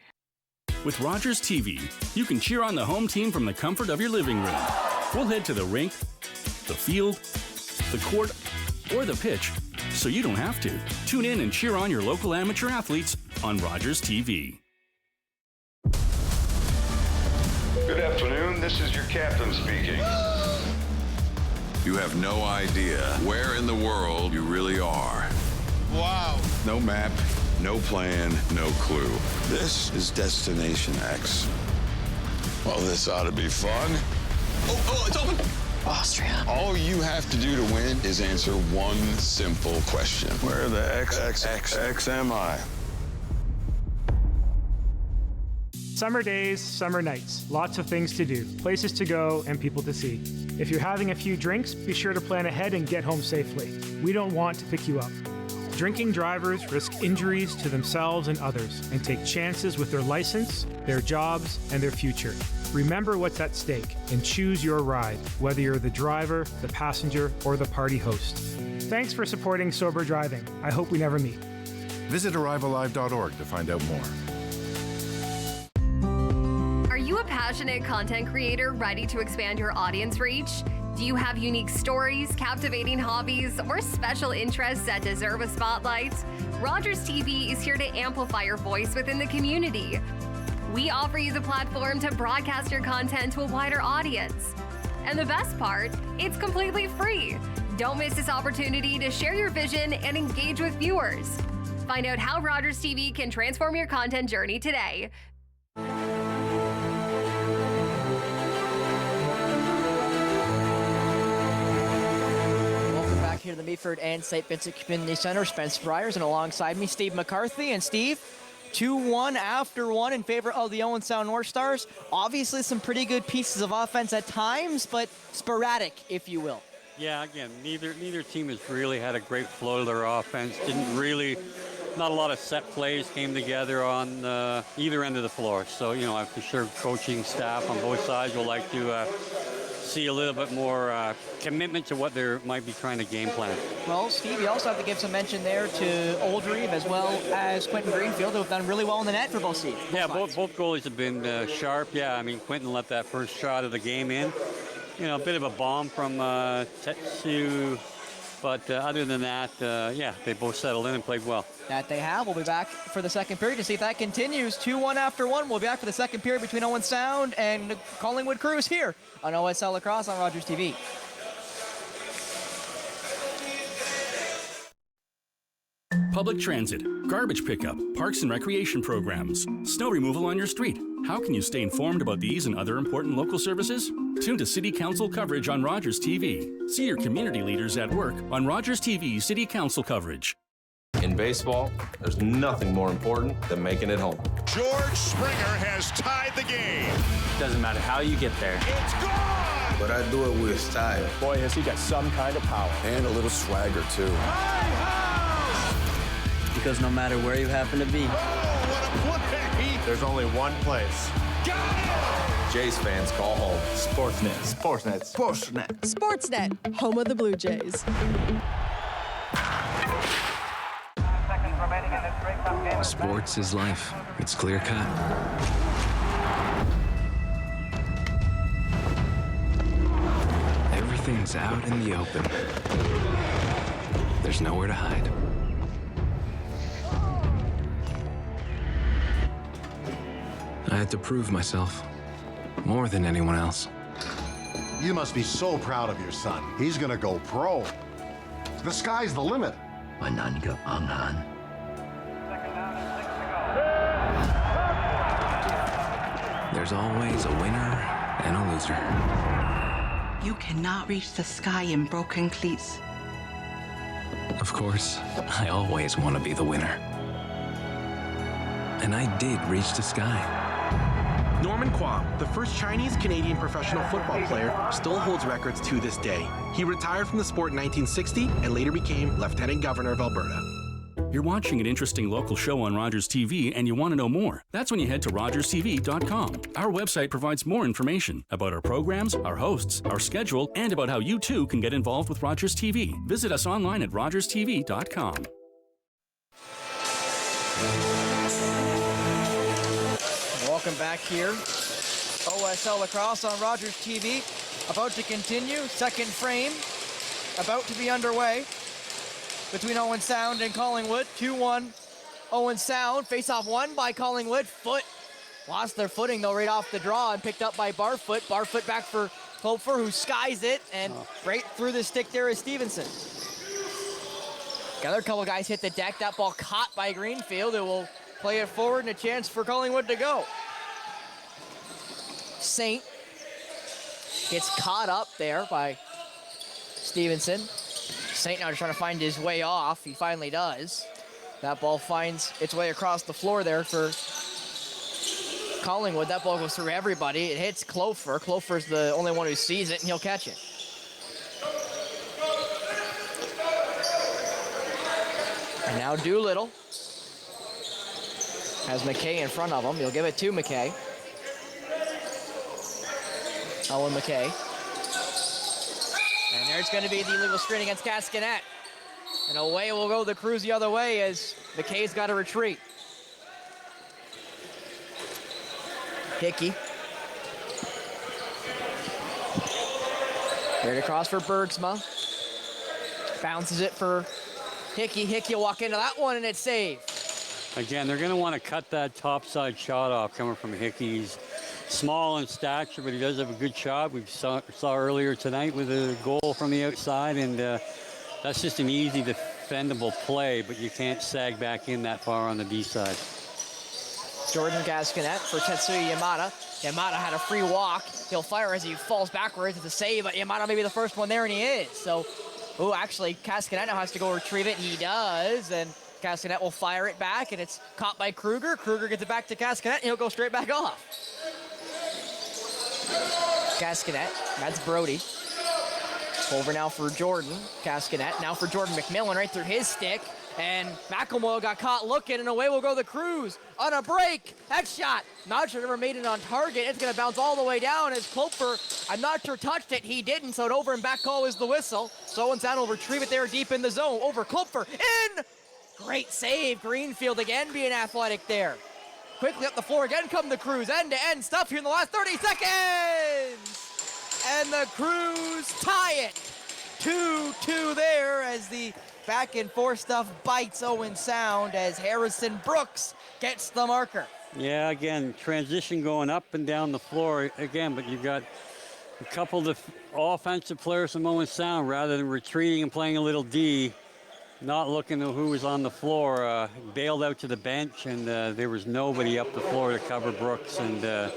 With Rogers TV, you can cheer on the home team from the comfort of your living room. We'll head to the rink, the field, the court, or the pitch, so you don't have to. Tune in and cheer on your local amateur athletes on Rogers TV. Good afternoon, this is your captain speaking. You have no idea where in the world you really are. Wow. No map, no plan, no clue. This is Destination X. Well, this ought to be fun. Oh, it's open! Austria. All you have to do to win is answer one simple question. Where the X am I? Summer days, summer nights, lots of things to do, places to go, and people to see. If you're having a few drinks, be sure to plan ahead and get home safely. We don't want to pick you up. Drinking drivers risk injuries to themselves and others and take chances with their license, their jobs, and their future. Remember what's at stake and choose your ride, whether you're the driver, the passenger, or the party host. Thanks for supporting sober driving. I hope we never meet. Visit arrivealive.org to find out more. Are you a passionate content creator ready to expand your audience reach? Do you have unique stories, captivating hobbies, or special interests that deserve a spotlight? Rogers TV is here to amplify your voice within the community. We offer you the platform to broadcast your content to a wider audience. And the best part, it's completely free. Don't miss this opportunity to share your vision and engage with viewers. Find out how Rogers TV can transform your content journey today. Here to the Meaford and St. Vincent Community Center. Spence Briers, and alongside me, Steve McCarthy. And Steve, 2-1 after one in favor of the Owen Sound North Stars. Obviously some pretty good pieces of offense at times, but sporadic, if you will. Yeah, again, neither team has really had a great flow to their offense. Not a lot of set plays came together on either end of the floor. So, you know, I'm sure coaching staff on both sides will like to see a little bit more commitment to what they might be trying to game plan. Well, Steve, you also have to give some mention there to Oldreeve as well as Quentin Greenfield, who have done really well in the net for both teams. Yeah, both goalies have been sharp. Yeah, I mean, Quentin let that first shot of the game in. You know, a bit of a bomb from Tetsu. But other than that, yeah, they both settled in and played well. That they have. We'll be back for the second period to see if that continues. 2-1 after one. We'll be back for the second period between Owen Sound and Collingwood Crews here on OSL Lacrosse on Rogers TV. Public transit, garbage pickup, parks and recreation programs, snow removal on your street. How can you stay informed about these and other important local services? Tune to City Council coverage on Rogers TV. See your community leaders at work on Rogers TV City Council coverage. In baseball, there's nothing more important than making it home. George Springer has tied the game. Doesn't matter how you get there. It's gone! But I do it with style. Boy, has he got some kind of power. And a little swagger, too. Because no matter where you happen to be, oh, what a play! There's only one place. Got it! Jays fans call home. Sportsnet. Sportsnet. Sportsnet. Sportsnet, home of the Blue Jays. Sports is life. It's clear cut. Everything's out in the open. There's nowhere to hide. I had to prove myself more than anyone else. You must be so proud of your son. He's gonna go pro. The sky's the limit. There's always a winner and a loser. You cannot reach the sky in broken cleats. Of course, I always want to be the winner. And I did reach the sky. Norman Kwam, the first Chinese-Canadian professional football player, still holds records to this day. He retired from the sport in 1960 and later became Lieutenant Governor of Alberta. You're watching an interesting local show on Rogers TV and you want to know more. That's when you head to RogersTV.com. Our website provides more information about our programs, our hosts, our schedule, and about how you too can get involved with Rogers TV. Visit us online at RogersTV.com. Welcome back here. OSL Lacrosse on Rogers TV. About to continue. Second frame. About to be underway between Owen Sound and Collingwood. 2-1 Owen Sound. Face-off won by Collingwood. Foot lost their footing though right off the draw and picked up by Barfoot. Barfoot back for Klopfer, who skies it, and right through the stick there is Stevenson. The other couple guys hit the deck. That ball caught by Greenfield. It will play it forward and a chance for Collingwood to go. Saint gets caught up there by Stevenson. Saint now just trying to find his way off. He finally does. That ball finds its way across the floor there for Collingwood. That ball goes through everybody. It hits Klopfer. Klopfer's the only one who sees it, and he'll catch it. And now Doolittle has McKay in front of him. He'll give it to McKay. Owen McKay. And there's going to be the illegal screen against Cascanet. And away will go the Crews the other way as McKay's got to retreat. Hickey. Right across for Bergsma. Bounces it for Hickey. Hickey will walk into that one and it's saved. Again, they're going to want to cut that topside shot off coming from Hickey. He's small in stature, but he does have a good shot. We saw earlier tonight with a goal from the outside, and that's just an easy defendable play, but you can't sag back in that far on the D side. Jordan Gasconet for Tetsuya Yamada. Yamada had a free walk. He'll fire as he falls backwards. It's a save, but Yamada may be the first one there, and he is. So, actually, Gasconet now has to go retrieve it. He does, and Gasconet will fire it back, and it's caught by Kruger. Kruger gets it back to Gasconet, and he'll go straight back off. Gasconet, that's Brody. Over now for Jordan Gasconet. Now for Jordan McMillan right through his stick. And McElmoyle got caught looking, and away will go the Crews on a break. That shot, not sure never made it on target. It's going to bounce all the way down as Klopfer, I'm not sure touched it. He didn't, so an over and back call is the whistle. So Owen Sound will retrieve it there deep in the zone. Over Klopfer, in! Great save. Greenfield again being athletic there. Quickly up the floor again come the Crews. End-to-end stuff here in the last 30 seconds. And the Crews tie it. 2-2 there as the back and forth stuff bites Owen Sound as Harrison Brooks gets the marker. Yeah, again, transition going up and down the floor again, but you've got a couple of offensive players from Owen Sound rather than retreating and playing a little D, not looking at who was on the floor, bailed out to the bench, and there was nobody up the floor to cover Brooks, and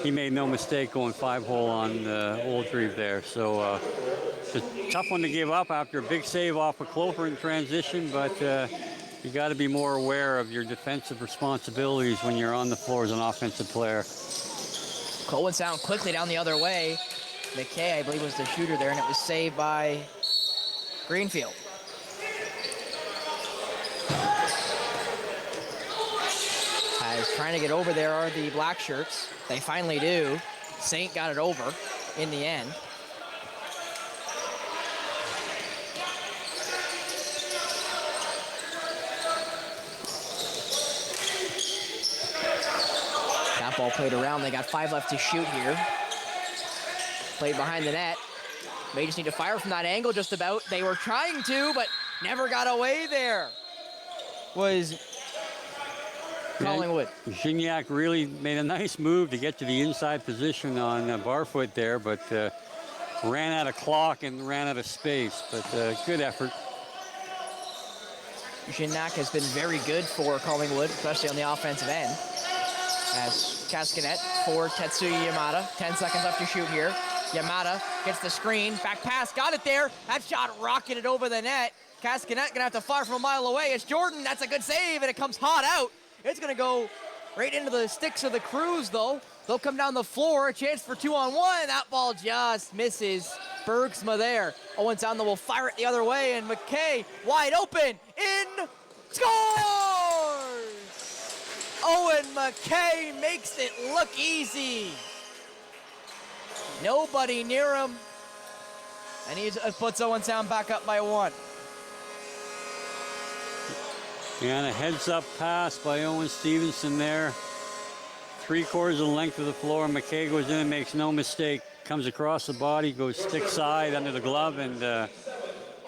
he made no mistake going 5-hole on Oldreeve there. So it's a tough one to give up after a big save off of Klopfer in transition, but you got to be more aware of your defensive responsibilities when you're on the floor as an offensive player. Owen Sound quickly down the other way. McKay, I believe, was the shooter there, and it was saved by Greenfield. Trying to get over there are the black shirts. They finally do. Saint got it over in the end. That ball played around. They got 5 left to shoot here. Played behind the net. May just need to fire from that angle just about. They were trying to, but never got away there. Was Collingwood. Gignac really made a nice move to get to the inside position on Barfoot there, but ran out of clock and ran out of space, but good effort. Gignac has been very good for Collingwood, especially on the offensive end. As Cascanet for Tetsuya Yamada. 10 seconds left to shoot here. Yamada gets the screen, back pass, got it there. That shot rocketed over the net. Cascanet gonna have to fire from a mile away. It's Jordan, that's a good save, and it comes hot out. It's gonna go right into the sticks of the Crews, though. They'll come down the floor, a chance for 2-on-1. That ball just misses Bergsma there. Owen Sound will fire it the other way, and McKay wide open, in, scores! Owen McKay makes it look easy. Nobody near him, and he puts Owen Sound back up by 1. And a heads-up pass by Owen Stevenson there. 3/4 of the length of the floor. McKay goes in and makes no mistake. Comes across the body, goes stick side under the glove, and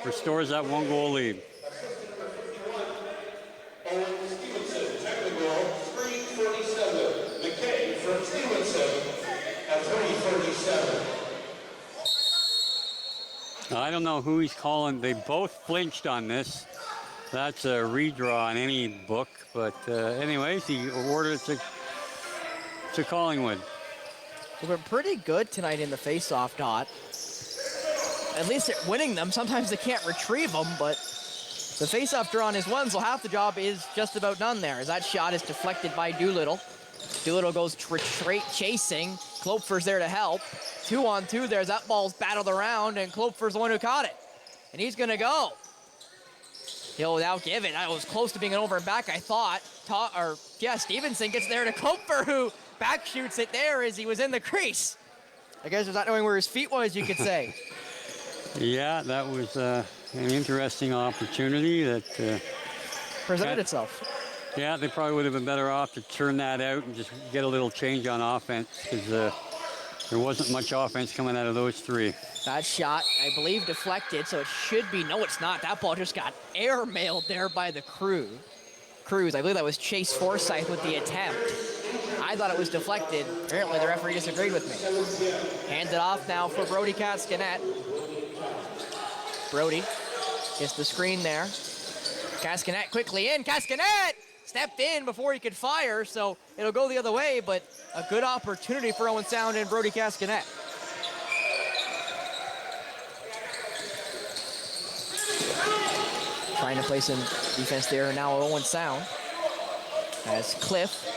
restores that 1-goal lead. I don't know who he's calling. They both flinched on this. That's a redraw in any book, but anyways, he awarded it to Collingwood. We've been pretty good tonight in the face-off, Dot. At least at winning them. Sometimes they can't retrieve them, but the face-off draw on his one, so half the job is just about done there, as that shot is deflected by Doolittle. Doolittle goes chasing. Klopfer's there to help. 2-on-2 there as that ball's battled around, and Klopfer's the one who caught it. And he's gonna go. He'll now give it. That was close to being an over and back, I thought. Stevenson gets there to Klopfer, who back shoots it there as he was in the crease. I guess he's not knowing where his feet was, you could say. Yeah, that was an interesting opportunity that presented itself. Yeah, they probably would have been better off to turn that out and just get a little change on offense, because there wasn't much offense coming out of those three. That shot, I believe, deflected, so it should be, no, it's not. That ball just got air-mailed there by the Crews. I believe that was Chase Forsyth with the attempt. I thought it was deflected. Apparently the referee disagreed with me. Hand it off now for Brody Cascanet. Brody gets the screen there. Cascanet quickly in. Cascanet stepped in before he could fire, so it'll go the other way, but a good opportunity for Owen Sound and Brody Cascanet. Trying to play some defense there now, Owen Sound. As Cliff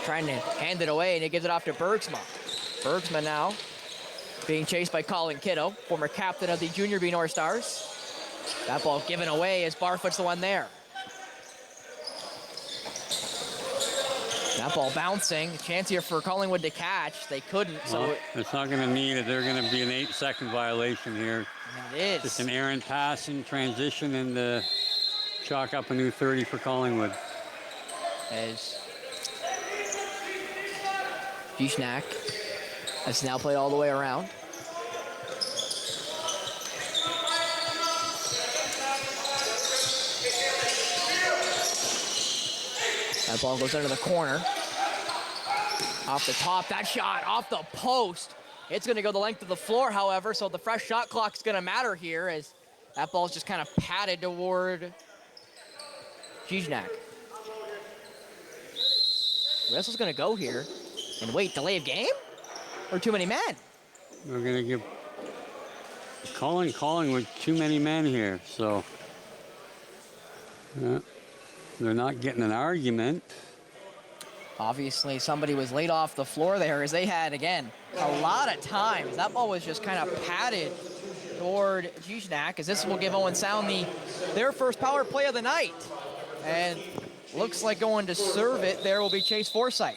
trying to hand it away, and he gives it off to Bergsma. Bergsma now being chased by Colin Kiddo, former captain of the Junior B North Stars. That ball given away as Barfoot's the one there. That ball bouncing. Chance here for Collingwood to catch. They couldn't, so... It's not going to mean that they're going to be an 8-second violation here. It is. Just an errant pass in transition and chalk up a new 30 for Collingwood. As Gignac has now played all the way around. That ball goes under the corner. Off the top, that shot off the post. It's gonna go the length of the floor, however, so the fresh shot clock's gonna matter here as that ball's just kind of patted toward Gignac. Russell's gonna go here and wait, delay of game? Or too many men? We're gonna give Collingwood too many men here, so they're not getting an argument. Obviously, somebody was laid off the floor there as they had, again, a lot of times. That ball was just kind of patted toward Gignac, as this will give Owen Sound their first power play of the night. And looks like going to serve it there will be Chase Forsyth.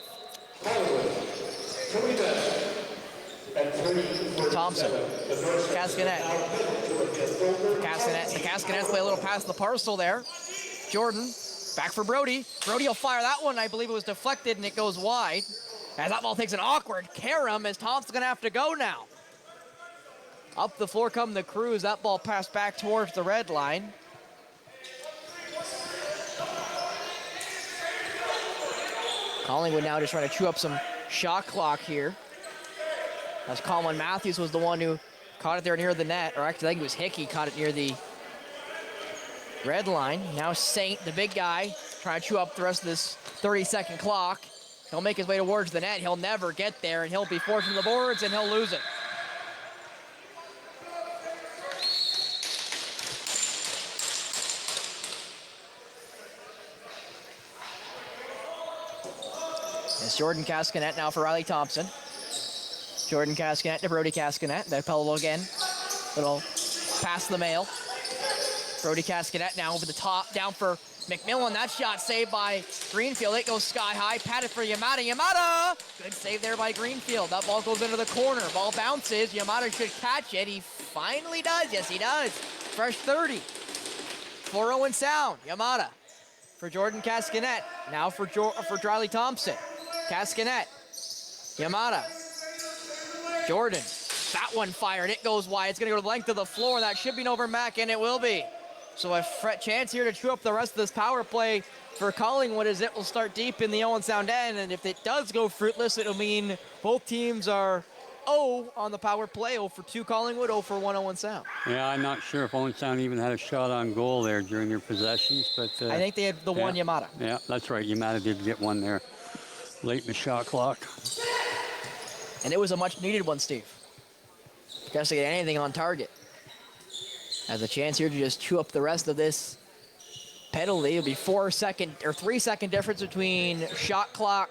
Thompson. Cascanet. The Cascanets play a little past the parcel there. Jordan, back for Brody. Brody will fire that one. I believe it was deflected, and it goes wide. As that ball takes an awkward carom, as Thompson's going to have to go now. Up the floor come the Crews. That ball passed back towards the red line. Collingwood now just trying to chew up some shot clock here. As Colin Matthews was the one who caught it there near the net, or actually I think it was Hickey caught it near the red line. Now Saint, the big guy, trying to chew up the rest of this 30-second clock. He'll make his way towards the net. He'll never get there, and he'll be forced from the boards, and he'll lose it. It's Jordan Cascanet now for Riley Thompson. Jordan Cascanet to Brody Cascanet. That Pello again. Little pass the mail. Brody Cascanet now over the top. Down for McMillan. That shot saved by Greenfield. It goes sky high. Patted for Yamada. Yamada! Good save there by Greenfield. That ball goes into the corner. Ball bounces. Yamada should catch it. He finally does. Yes, he does. Fresh 30. For Owen Sound. Yamada. For Jordan Cascanet. Now for Riley Thompson. Cascanet. Yamada. Jordan. That one fired. It goes wide. It's going to go to the length of the floor. That should be an over Mac, and it will be. So a chance here to chew up the rest of this power play for Collingwood as it will start deep in the Owen Sound end. And if it does go fruitless, it'll mean both teams are 0 on the power play. 0 for 2 Collingwood, 0 for 1 Owen Sound. Yeah, I'm not sure if Owen Sound even had a shot on goal there during their possessions, but I think they had the one Yamada. Yeah, that's right. Yamada did get one there late in the shot clock. And it was a much-needed one, Steve. Just to get anything on target. Has a chance here to just chew up the rest of this penalty. It'll be 3-second difference between shot clock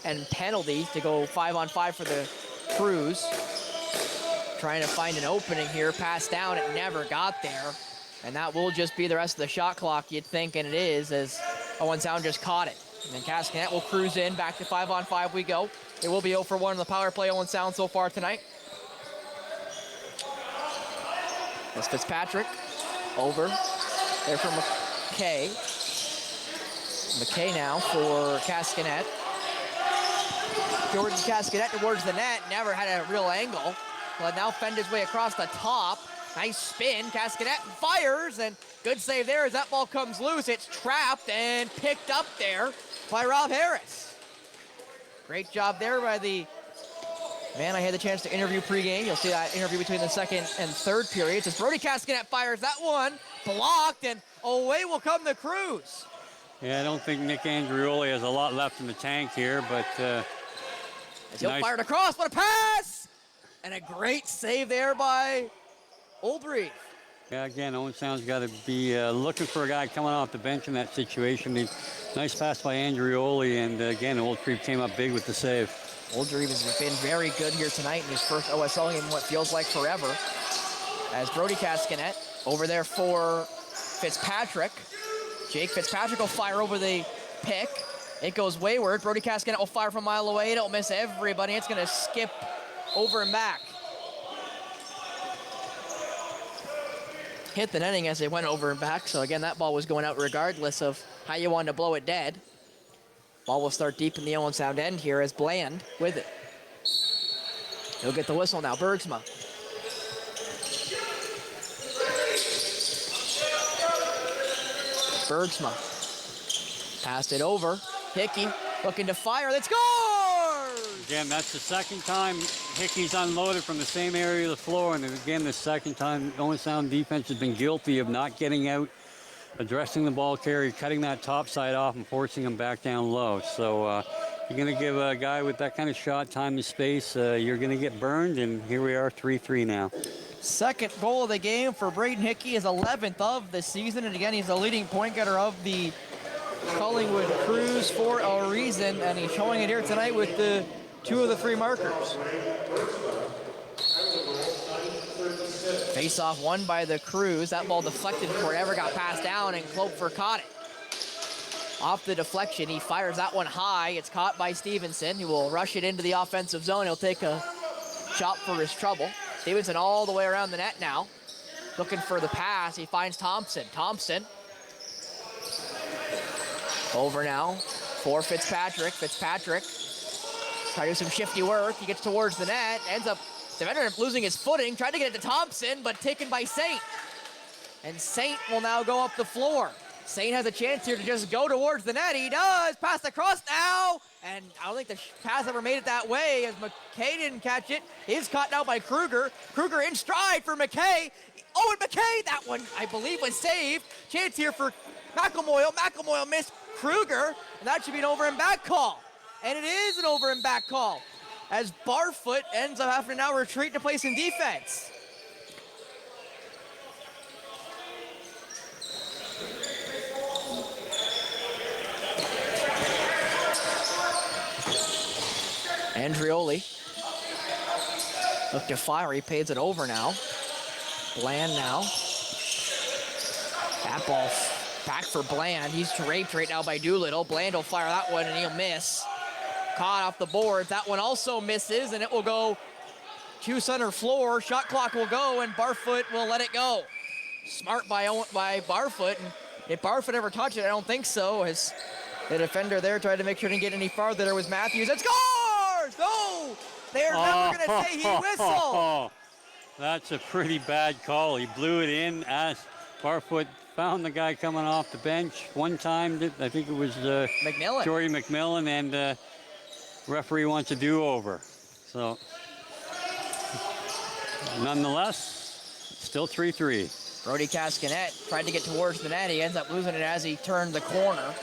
and penalty to go 5-on-5 for the Crews. Trying to find an opening here. Pass down. It never got there. And that will just be the rest of the shot clock, you'd think, and it is, as Owen Sound just caught it. And then Cascanet will cruise in. Back to 5-on-5 we go. It will be 0 for 1 in the power play, Owen Sound so far tonight. That's Fitzpatrick. Over. There for McKay. McKay now for Cascanet. Jordan Cascanet towards the net. Never had a real angle. Will now fend his way across the top. Nice spin. Cascanet fires, and good save there as that ball comes loose. It's trapped and picked up there by Rob Harris. Great job there by the man I had the chance to interview pregame. You'll see that interview between the second and third periods as Brody Cascanet fires that one. Blocked, and away will come the Crews. Yeah, I don't think Nick Andrioli has a lot left in the tank here, but as he'll fire it across. What a pass! And a great save there by Oldreeve. Yeah, again, Owen Sound's got to be looking for a guy coming off the bench in that situation. Nice pass by Andrioli, and again, Oldreeve came up big with the save. Oldreeve has been very good here tonight in his first OSL game in what feels like forever. As Brody Cascanet over there for Fitzpatrick. Jake Fitzpatrick will fire over the pick. It goes wayward. Brody Cascanet will fire from a mile away. It'll miss everybody. It's going to skip over and back. Hit the netting as it went over and back. So again, that ball was going out regardless of how you wanted to blow it dead. Ball will start deep in the Owen Sound end here as Bland with it. He'll get the whistle now. Bergsma. Passed it over. Hickey looking to fire. Let's go! Again, that's the second time Hickey's unloaded from the same area of the floor, and again, the second time Owen Sound defense has been guilty of not getting out, addressing the ball carrier, cutting that top side off, and forcing him back down low. So you're going to give a guy with that kind of shot time and space, you're going to get burned, and here we are, 3-3 now. Second goal of the game for Braden Hickey, his 11th of the season, and again, he's the leading point getter of the Collingwood Crews for a reason, and he's showing it here tonight with the 2 of the 3 markers. Face-off won by the Crews. That ball deflected before it ever got passed down, and Klopfer caught it. Off the deflection, he fires that one high. It's caught by Stevenson, who will rush it into the offensive zone. He'll take a shop for his trouble. Stevenson all the way around the net now. Looking for the pass. He finds Thompson. Thompson. Over now for Fitzpatrick. Fitzpatrick trying to do some shifty work. He gets towards the net. Ends up, defender ends up losing his footing. Tried to get it to Thompson, but taken by Saint. And Saint will now go up the floor. Saint has a chance here to just go towards the net. He does. Pass across now. And I don't think the pass ever made it that way as McKay didn't catch it. Is caught now by Kruger. Kruger in stride for McKay. Owen McKay, that one I believe was saved. Chance here for McElmoyle. McElmoyle missed Kruger, and that should be an over and back call. And it is an over and back call as Barfoot ends up having to now retreat to play some defense. Andrioli look to fire, he pays it over now. Bland now. That ball back for Bland. He's draped right now by Doolittle. Bland will fire that one and he'll miss. Caught off the boards. That one also misses and it will go to center floor. Shot clock will go and Barfoot will let it go. Smart by Barfoot. And if Barfoot ever touched it, I don't think so. As the defender there tried to make sure he didn't get any farther. There was Matthews. It scores! No! They're never going to say he whistled. That's a pretty bad call. He blew it in as Barfoot found the guy coming off the bench. One time, I think it was McMillan. Jordy McMillan, and referee wants a do-over. So, nonetheless, still 3-3. Brody Cascanet tried to get towards the net. He ends up losing it as he turned the corner.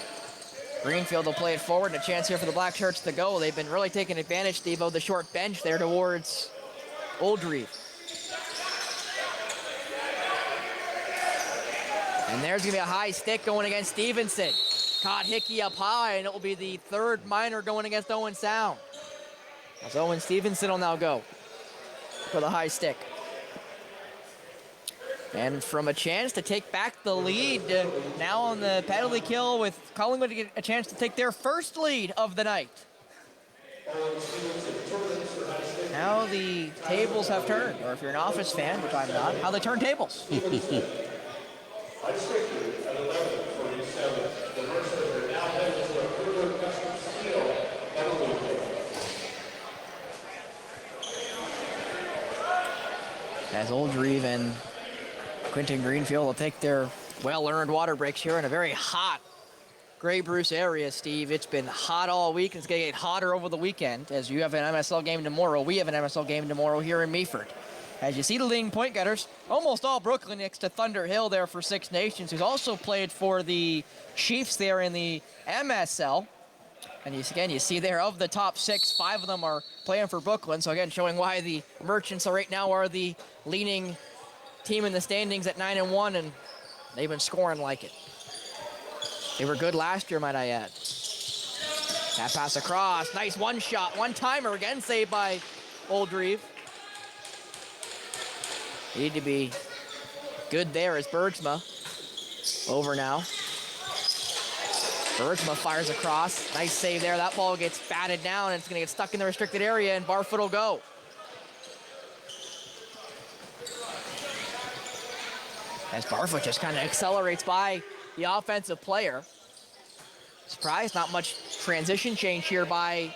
Greenfield will play it forward, and a chance here for the Black Shirts to go. They've been really taking advantage, Steve, of the short bench there towards Oldreeve. And there's going to be a high stick going against Stevenson. Caught Hickey up high, and it will be the third minor going against Owen Sound. As Owen Stevenson will now go for the high stick. And from a chance to take back the lead, now on the penalty kill with Collingwood to get a chance to take their first lead of the night. Now the tables have turned, or if you're an Office fan, which I'm not, how they turn tables. As Oldreeve and Quentin Greenfield will take their well-earned water breaks here in a very hot Grey Bruce area, Steve. It's been hot all week, and it's going to get hotter over the weekend as you have an MSL game tomorrow. We have an MSL game tomorrow here in Meaford. As you see the leading point getters, almost all Brooklyn next to Thunder Hill there for Six Nations, who's also played for the Chiefs there in the MSL. And you see there, of the top 6, 5 of them are playing for Brooklyn. So again, showing why the Merchants right now are the leading team in the standings at 9-1, and they've been scoring like it. They were good last year, might I add. That pass across, nice one-shot, one-timer, again saved by Oldreeve. Need to be good there as Bergsma. Over now. Bergsma fires across. Nice save there. That ball gets batted down and it's going to get stuck in the restricted area and Barfoot will go. As Barfoot just kind of accelerates by the offensive player. Surprised, not much transition change here by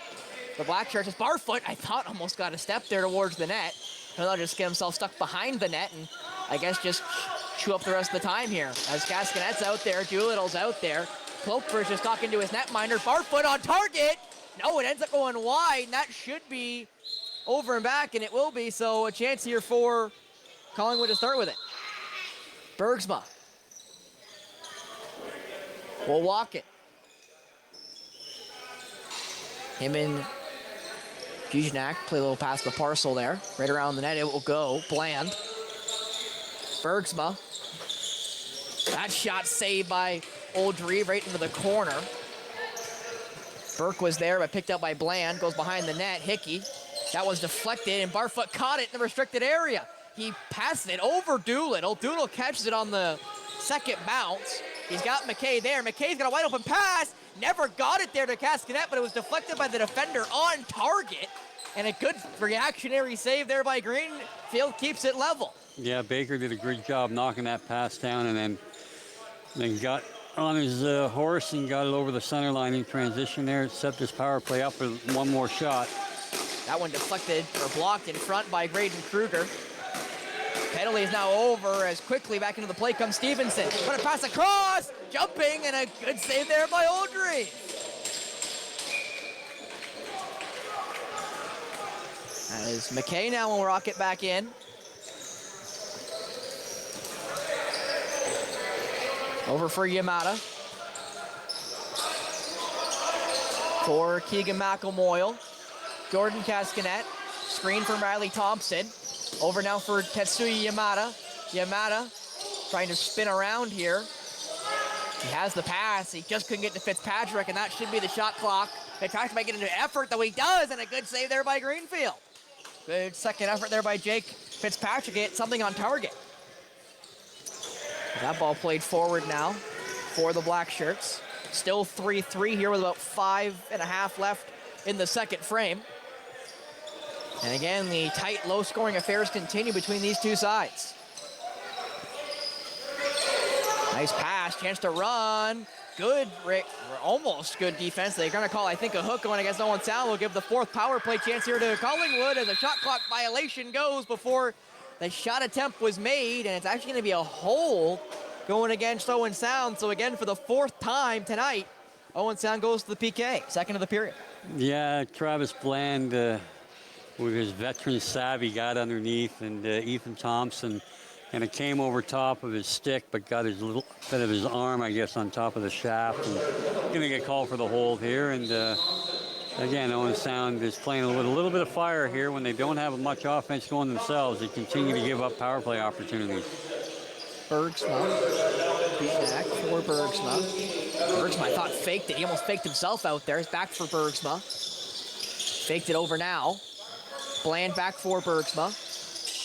the Black Shirts. As Barfoot, I thought, almost got a step there towards the net. He'll just get himself stuck behind the net and I guess just chew up the rest of the time here. As Cascanet's out there, Doolittle's out there. Cloakford's just talking to his netminder. Barfoot on target. No, it ends up going wide, and that should be over and back, and it will be. So a chance here for Collingwood to start with it. Bergsma will walk it. Him and Gijnak play a little past the parcel there. Right around the net, it will go. Bland. Bergsma. That shot saved by Oldreeve right into the corner. Burke was there, but picked up by Bland. Goes behind the net. Hickey. That was deflected, and Barfoot caught it in the restricted area. He passes it over Doolittle. Doolittle catches it on the second bounce. He's got McKay there. McKay's got a wide open pass. Never got it there to Cascanet, but it was deflected by the defender on target. and a good reactionary save there by Greenfield keeps it level. Yeah, Baker did a great job knocking that pass down, and then got on his horse and got it over the center line in transition there. Set this power play up for one more shot. That one deflected or blocked in front by Graydon Kruger. Penalty is now over as quickly back into the play comes Stevenson. Put a pass across, jumping, and a good save there by Oldry. As McKay now will rock it back in. Over for Yamada. For Keegan McElmoyle. Jordan Cascanet. Screen from Riley Thompson. Over now for Tetsuya Yamada. Yamada trying to spin around here. He has the pass. He just couldn't get to Fitzpatrick, and that should be the shot clock. Fitzpatrick might get into effort, though he does, and a good save there by Greenfield. Good second effort there by Jake Fitzpatrick. Get something on target. That ball played forward now for the Black Shirts. Still 3-3 here with about 5.5 left in the second frame. And again, the tight, low-scoring affairs continue between these two sides. Nice pass, chance to run. Good, almost good defense. They're going to call, I think, a hook going against Owen Sound. Will give the fourth power play chance here to Collingwood as a shot clock violation goes before the shot attempt was made, and it's actually going to be a hold going against Owen Sound. So again, for the fourth time tonight, Owen Sound goes to the PK, second of the period. Yeah, Travis Bland, with his veteran savvy, got underneath, and Ethan Thompson, and it came over top of his stick, but got his little bit of his arm, I guess, on top of the shaft, and going to get called for the hold here. And again, Owen Sound is playing with a little bit of fire here. When they don't have much offense going themselves, they continue to give up power play opportunities. Bergsma, back for Bergsma. Bergsma, I thought, faked it. He almost faked himself out there. It's back for Bergsma. Faked it over now. Bland back for Bergsma.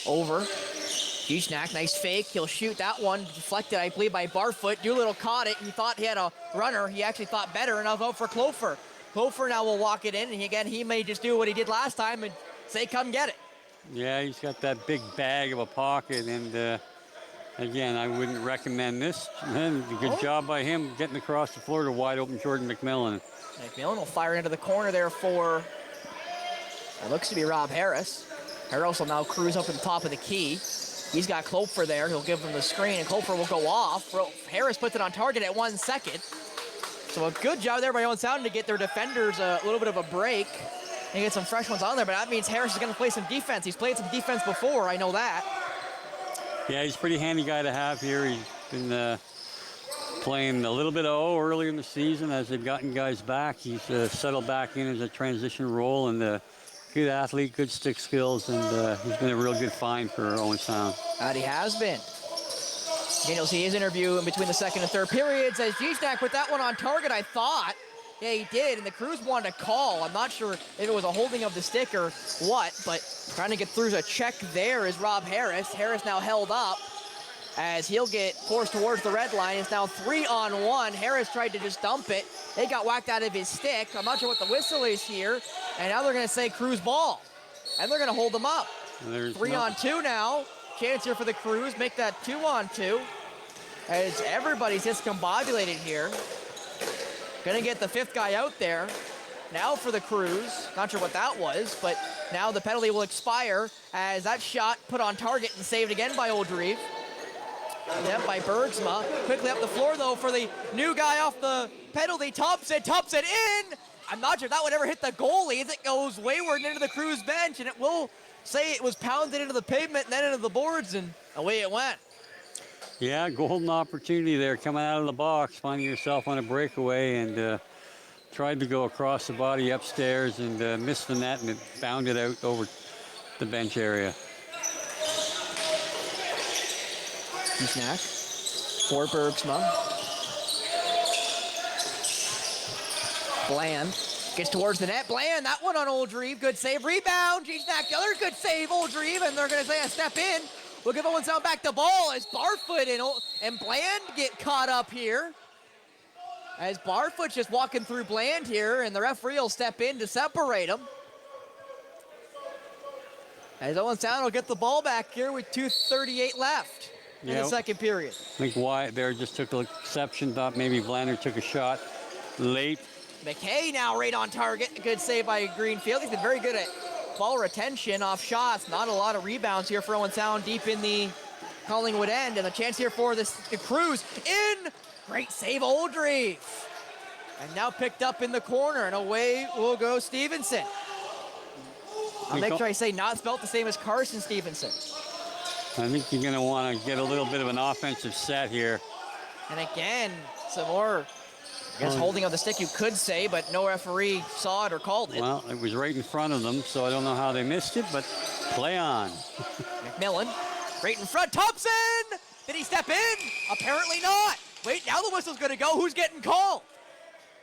Over. Gishnak, nice fake. He'll shoot that one. Deflected, I believe, by Barfoot. Doolittle caught it. He thought he had a runner. He actually thought better, and I'll vote for Clofer. Clofer now will walk it in, and again, he may just do what he did last time and say, come get it. Yeah, he's got that big bag of a pocket, and again, I wouldn't recommend this. And good job by him getting across the floor to wide open Jordan McMillan. McMillan will fire into the corner there for, it looks to be Rob Harris. Harris will now cruise up to the top of the key. He's got Clofer there. He'll give him the screen, and Clofer will go off. Harris puts it on target at 1 second. So a good job there by Owen Sound to get their defenders a little bit of a break and get some fresh ones on there, but that means Harris is going to play some defense. He's played some defense before, I know that. Yeah, he's a pretty handy guy to have here. He's been playing a little bit of O earlier in the season as they've gotten guys back. He's settled back in as a transition role, and good athlete, good stick skills, and he's been a real good find for Owen Sound. That he has been. Again, you'll see his interview in between the second and third periods as Gishnak put that one on target, I thought. Yeah, he did, and the Crews wanted to call. I'm not sure if it was a holding of the stick or what, but trying to get through a check there is Rob Harris. Harris now held up as he'll get forced towards the red line. It's now 3-on-1. Harris tried to just dump it. It got whacked out of his stick. I'm not sure what the whistle is here, and now they're going to say Crews ball, and they're going to hold them up. 3-on-2 now. Chance here for the Crews, make that 2-on-2 as everybody's discombobulated here. Gonna get the fifth guy out there. Now for the Crews, not sure what that was, but now the penalty will expire as that shot put on target and saved again by Oldreeve. Yep, by Bergsma. Quickly up the floor though for the new guy off the penalty. Thompson in! I'm not sure if that would ever hit the goalie as it goes wayward into the Crews bench, and it will say it was pounded into the pavement and then into the boards, and away it went. Yeah, golden opportunity there coming out of the box, finding yourself on a breakaway, and tried to go across the body upstairs and missed the net, and it bounded out over the bench area. Gishnak for Bergsma. Bland gets towards the net. Bland, that one on Oldreeve. Good save. Rebound. Gishnak, the other good save. Oldreeve, and they're going to say a step in. We'll give Owen Sound back the ball as Barfoot and Bland get caught up here. As Barfoot's just walking through Bland here, and the referee will step in to separate them. As Owen Sound will get the ball back here with 2:38 left in the second period. I think Wyatt there just took an exception, thought maybe Blander took a shot late. McKay now right on target. A good save by Greenfield. He's been very good at ball retention off shots. Not a lot of rebounds here for Owen Sound deep in the Collingwood end. And a chance here for the Crews in. Great save, Oldreeve. And now picked up in the corner, and away will go Stevenson. I'll make sure I say not spelled the same as Carson Stevenson. I think you're going to want to get a little bit of an offensive set here. And again, some more, I guess, holding of the stick, you could say, but no referee saw it or called it. Well, it was right in front of them, so I don't know how they missed it, but play on. McMillan, right in front. Thompson! Did he step in? Apparently not. Wait, now the whistle's going to go. Who's getting called?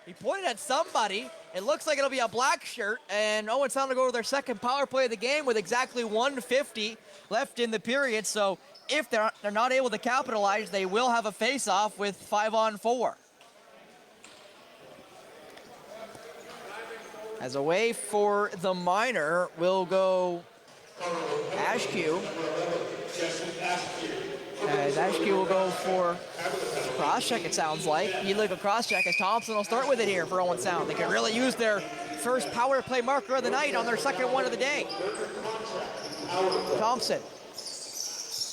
He pointed at somebody. It looks like it'll be a black shirt, and Owen Sound will go to their second power play of the game with exactly 1:50 left in the period. So if they're not able to capitalize, they will have a face-off with 5-on-4. As away for the minor will go Ashkew. As Ashkew will go for cross-check, it sounds like. Illegal cross-check as Thompson will start with it here for Owen Sound. They can really use their first power play marker of the night on their second one of the day. Thompson.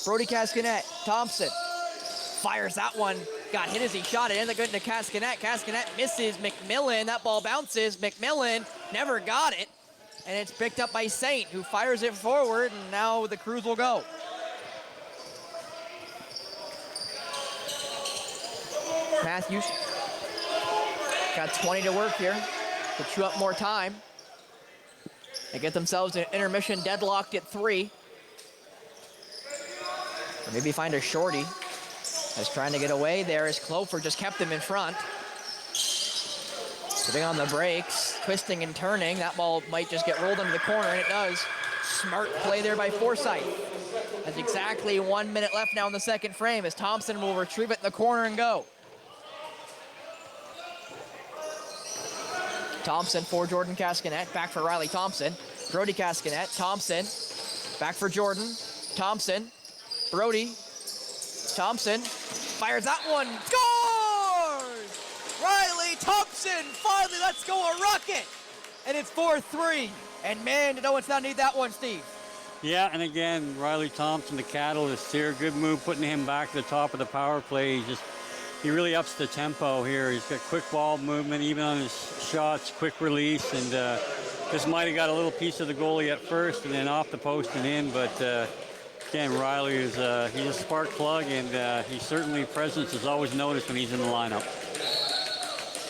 Brody Cascanet. Thompson fires that one. Got hit as he shot it. Ended up going to Cascanet. Cascanet misses McMillan. That ball bounces. McMillan never got it. And it's picked up by Saint, who fires it forward, and now the Crews will go. Matthews got 20 to work here to chew up more time. They get themselves an intermission deadlocked at 3. Or maybe find a shorty. As trying to get away there as Clover just kept him in front. Sitting on the brakes, twisting and turning. That ball might just get rolled into the corner, and it does. Smart play there by Forsyth. That's exactly 1 minute left now in the second frame as Thompson will retrieve it in the corner and go. Thompson for Jordan Cascanet, back for Riley Thompson. Brody Cascanet, Thompson, back for Jordan. Thompson, Brody, Thompson, fires that one, scores! Riley Thompson finally lets go a rocket! And it's 4-3. And man, did Owen Sound need that one, Steve. Yeah, and again, Riley Thompson, the catalyst here. Good move putting him back to the top of the power play. He really ups the tempo here. He's got quick ball movement, even on his shots, quick release, and just might have got a little piece of the goalie at first and then off the post and in, but again, Riley is he's a spark plug, and he certainly presence is always noticed when he's in the lineup.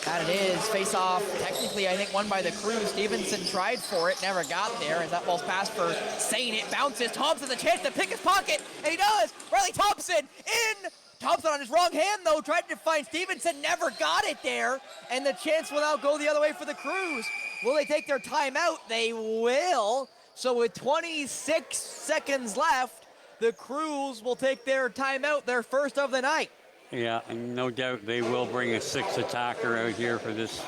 That it is. Face off, technically, I think, won by the Crews. Stevenson tried for it, never got there. As that ball's passed for Saint, it bounces. Thompson the chance to pick his pocket, and he does. Riley Thompson in. Thompson on his wrong hand, though, tried to find Stevenson, never got it there. And the chance will now go the other way for the Crews. Will they take their timeout? They will. So with 26 seconds left, the Crews will take their timeout, their first of the night. Yeah, and no doubt they will bring a 6th attacker out here for this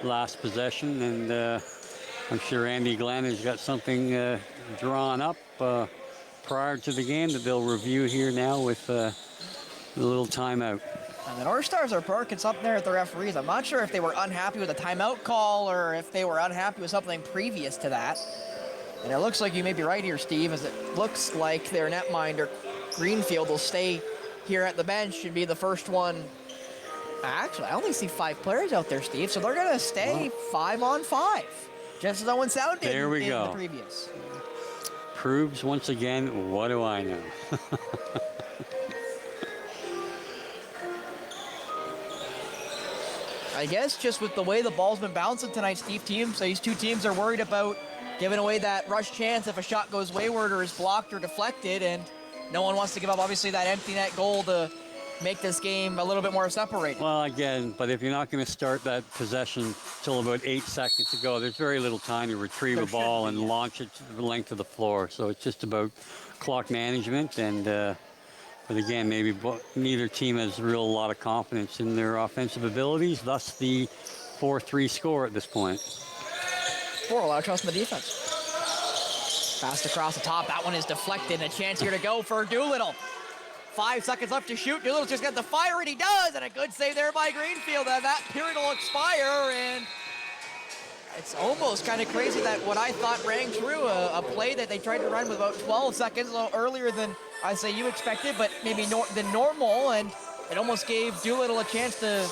last possession. And I'm sure Andy Glenn has got something drawn up prior to the game that they'll review here now with a little timeout. And the North Stars are parking something there at the referees. I'm not sure if they were unhappy with the timeout call or if they were unhappy with something previous to that. And it looks like you may be right here, Steve, as it looks like their netminder, Greenfield, will stay here at the bench and be the first one. Actually, I only see 5 players out there, Steve, so they're going to stay 5-on-5, just as Owen Sound did there we in go. The previous. Proves once again, what do I know? I guess just with the way the ball's been bouncing tonight, Steve, these two teams are worried about giving away that rush chance if a shot goes wayward or is blocked or deflected, and no one wants to give up, obviously, that empty net goal to make this game a little bit more separated. Well, again, but if you're not going to start that possession till about 8 seconds to go, there's very little time to retrieve a ball and launch it to the length of the floor. So it's just about clock management, and but again, maybe neither team has a real lot of confidence in their offensive abilities, thus the 4-3 score at this point. A lot of trust in the defense. Pass across the top. That one is deflected. A chance here to go for Doolittle. 5 seconds left to shoot. Doolittle's just got the fire, and he does. And a good save there by Greenfield. And that period will expire. And it's almost kind of crazy that what I thought rang true, a play that they tried to run with about 12 seconds, a little earlier than I say you expected, but maybe than normal. And it almost gave Doolittle a chance to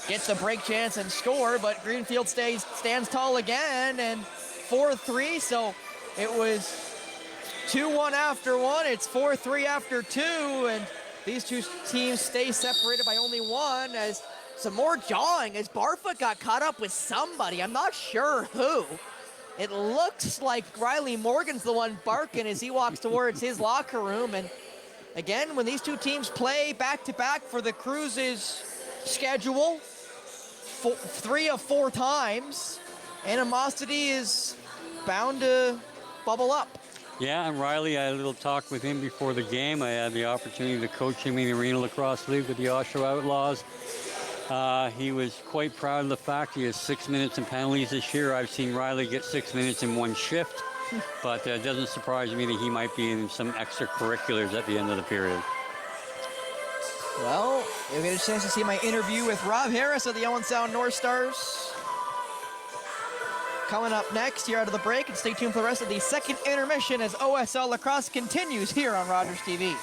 get the break chance and score. But Greenfield stands tall again, and 4-3. So it was 2-1 after one. It's 4-3 after two, and these two teams stay separated by only one as some more jawing as Barfoot got caught up with somebody. I'm not sure who. It looks like Riley Morgan's the one barking as he walks towards his locker room. And again, when these two teams play back-to-back for the Cruises schedule, 3 of 4 times, animosity is bound to bubble up. Yeah, and Riley, I had a little talk with him before the game. I had the opportunity to coach him in the Arena Lacrosse League with the Oshawa Outlaws. He was quite proud of the fact he has 6 minutes in penalties this year. I've seen Riley get 6 minutes in one shift, but it doesn't surprise me that he might be in some extracurriculars at the end of the period. Well, you'll get a chance to see my interview with Rob Harris of the Owen Sound North Stars coming up next here out of the break, and stay tuned for the rest of the second intermission as OSL Lacrosse continues here on Rogers TV.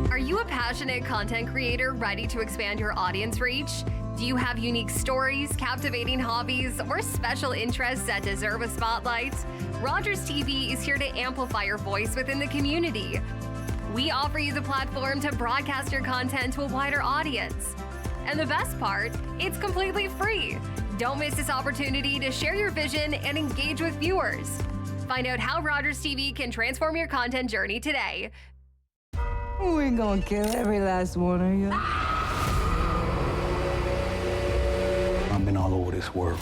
Are you a passionate content creator ready to expand your audience reach? Do you have unique stories, captivating hobbies, or special interests that deserve a spotlight? Rogers TV is here to amplify your voice within the community. We offer you the platform to broadcast your content to a wider audience. And the best part, it's completely free. Don't miss this opportunity to share your vision and engage with viewers. Find out how Rogers TV can transform your content journey today. We ain't gonna kill every last one of you. I've been all over this world.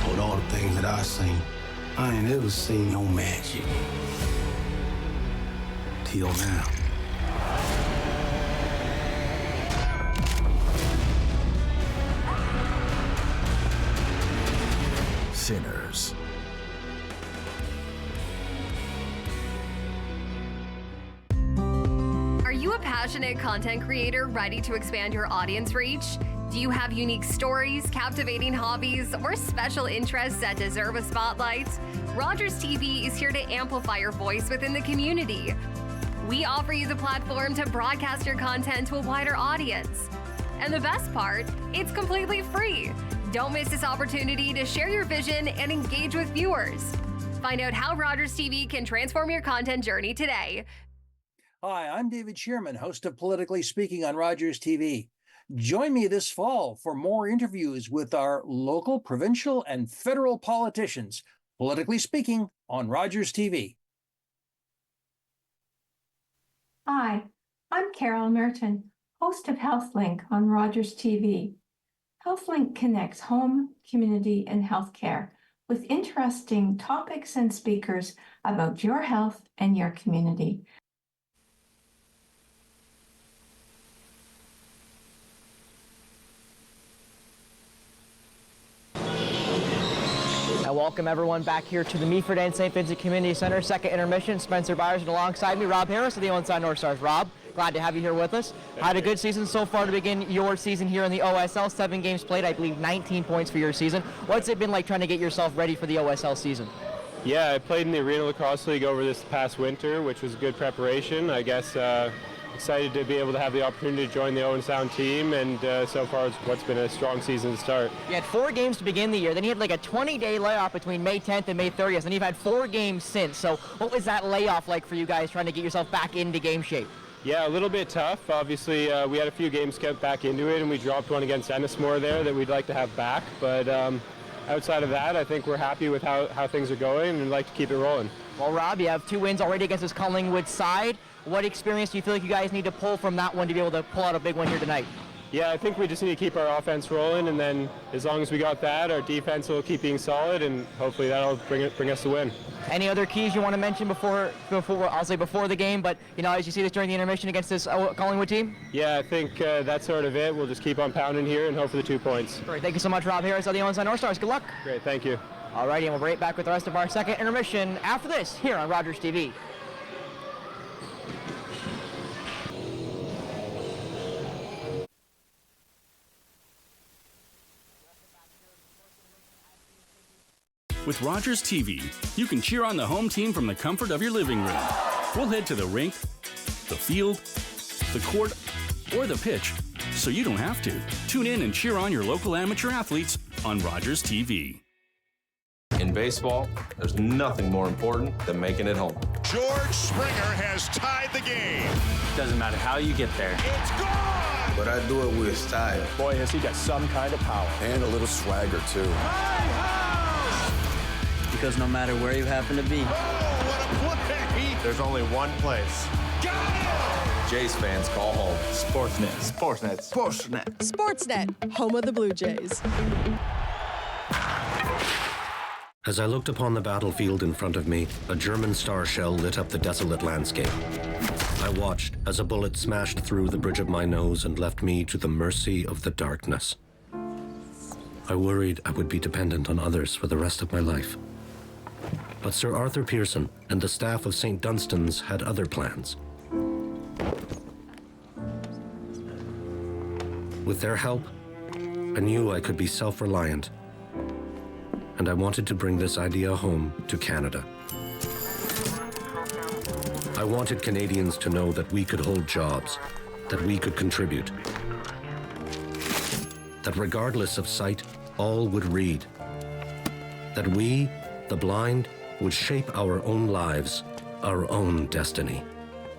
Told all the things that I've seen, I ain't ever seen no magic. Till now. Sinners. Are you a passionate content creator ready to expand your audience reach? Do you have unique stories, captivating hobbies, or special interests that deserve a spotlight? Rogers TV is here to amplify your voice within the community. We offer you the platform to broadcast your content to a wider audience. And the best part, it's completely free. Don't miss this opportunity to share your vision and engage with viewers. Find out how Rogers TV can transform your content journey today. Hi, I'm David Shearman, host of Politically Speaking on Rogers TV. Join me this fall for more interviews with our local, provincial, and federal politicians. Politically Speaking on Rogers TV. Hi, I'm Carol Merton, host of HealthLink on Rogers TV. HealthLink connects home, community, and healthcare with interesting topics and speakers about your health and your community. I welcome everyone back here to the Meaford and St. Vincent Community Center, second intermission. Spencer Byers, and alongside me, Rob Harris of the Owen Sound North Stars. Rob, glad to have you here with us. Had a good season so far to begin your season here in the OSL. 7 games played, I believe 19 points for your season. What's it been like trying to get yourself ready for the OSL season? Yeah, I played in the Arena Lacrosse League over this past winter, which was good preparation. I guess excited to be able to have the opportunity to join the Owen Sound team, and so far it's what's been a strong season to start. You had 4 games to begin the year, then you had like a 20-day layoff between May 10th and May 30th, and you've had 4 games since. So what was that layoff like for you guys trying to get yourself back into game shape? Yeah, a little bit tough. Obviously, we had a few games get back into it, and we dropped one against Ennismore there that we'd like to have back. But outside of that, I think we're happy with how things are going and like to keep it rolling. Well, Rob, you have 2 wins already against this Collingwood side. What experience do you feel like you guys need to pull from that one to be able to pull out a big one here tonight? Yeah, I think we just need to keep our offense rolling, and then as long as we got that, our defense will keep being solid, and hopefully that'll bring us the win. Any other keys you want to mention before I'll say before the game, but as you see this during the intermission against this Collingwood team? Yeah, I think that's sort of it. We'll just keep on pounding here and hope for the 2 points. Great, thank you so much, Rob Harris of the Owen North Stars. Good luck. Great, thank you. Alrighty, and we'll be right back with the rest of our second intermission after this here on Rogers TV. With Rogers TV, you can cheer on the home team from the comfort of your living room. We'll head to the rink, the field, the court, or the pitch, so you don't have to. Tune in and cheer on your local amateur athletes on Rogers TV. In baseball, there's nothing more important than making it home. George Springer has tied the game. Doesn't matter how you get there. It's gone! But I do it with style. Boy, has he got some kind of power. And a little swagger, too. Because no matter where you happen to be, Oh, what a play! There's only one place. Got it! Jays fans call home. Sportsnet. Sportsnet. Sportsnet. Sportsnet, home of the Blue Jays. As I looked upon the battlefield in front of me, a German star shell lit up the desolate landscape. I watched as a bullet smashed through the bridge of my nose and left me to the mercy of the darkness. I worried I would be dependent on others for the rest of my life. But Sir Arthur Pearson and the staff of St. Dunstan's had other plans. With their help, I knew I could be self-reliant, and I wanted to bring this idea home to Canada. I wanted Canadians to know that we could hold jobs, that we could contribute, that regardless of sight, all would read, that we, the blind, would shape our own lives, our own destiny.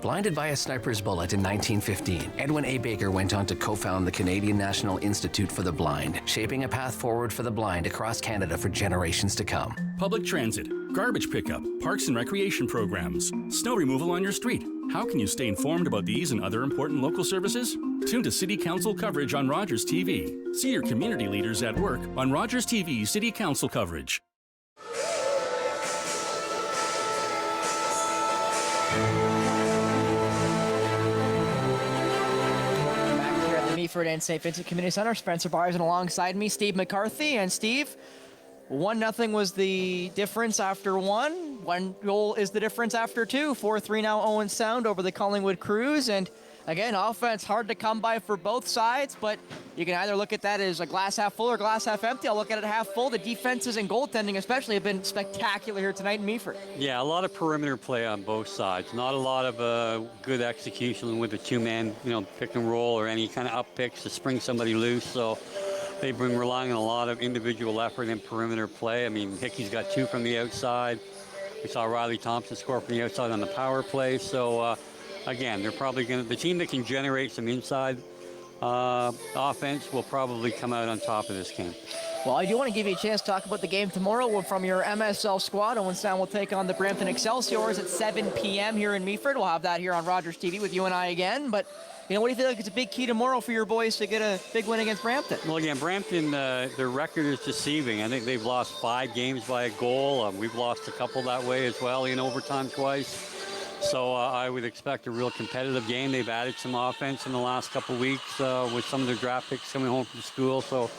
Blinded by a sniper's bullet in 1915, Edwin A. Baker went on to co-found the Canadian National Institute for the Blind, shaping a path forward for the blind across Canada for generations to come. Public transit, garbage pickup, parks and recreation programs, snow removal on your street. How can you stay informed about these and other important local services? Tune to City Council coverage on Rogers TV. See your community leaders at work on Rogers TV City Council coverage. Meaford and St. Vincent Community Center. Spencer Barson alongside me, Steve McCarthy. And Steve, 1-0 was the difference after one. 1 goal is the difference after two. 4-3 now Owen Sound over the Collingwood Crews. And again, offense hard to come by for both sides, but you can either look at that as a glass half full or glass half empty. I'll look at it half full. The defenses and goaltending especially have been spectacular here tonight in Meaford. Yeah, a lot of perimeter play on both sides. Not a lot of good execution with the two-man, pick and roll or any kind of up picks to spring somebody loose. So they've been relying on a lot of individual effort in perimeter play. I mean, Hickey's got 2 from the outside. We saw Riley Thompson score from the outside on the power play. So again, they're probably the team that can generate some inside offense will probably come out on top of this game. Well, I do want to give you a chance to talk about the game tomorrow from your MSL squad. Owen Sound will take on the Brampton Excelsiors at 7 p.m. here in Meaford. We'll have that here on Rogers TV with you and I again. But, what do you feel like it's a big key tomorrow for your boys to get a big win against Brampton? Well, again, Brampton, their record is deceiving. I think they've lost 5 games by a goal. We've lost a couple that way as well in overtime twice. So I would expect a real competitive game. They've added some offense in the last couple of weeks with some of their draft picks coming home from school. So,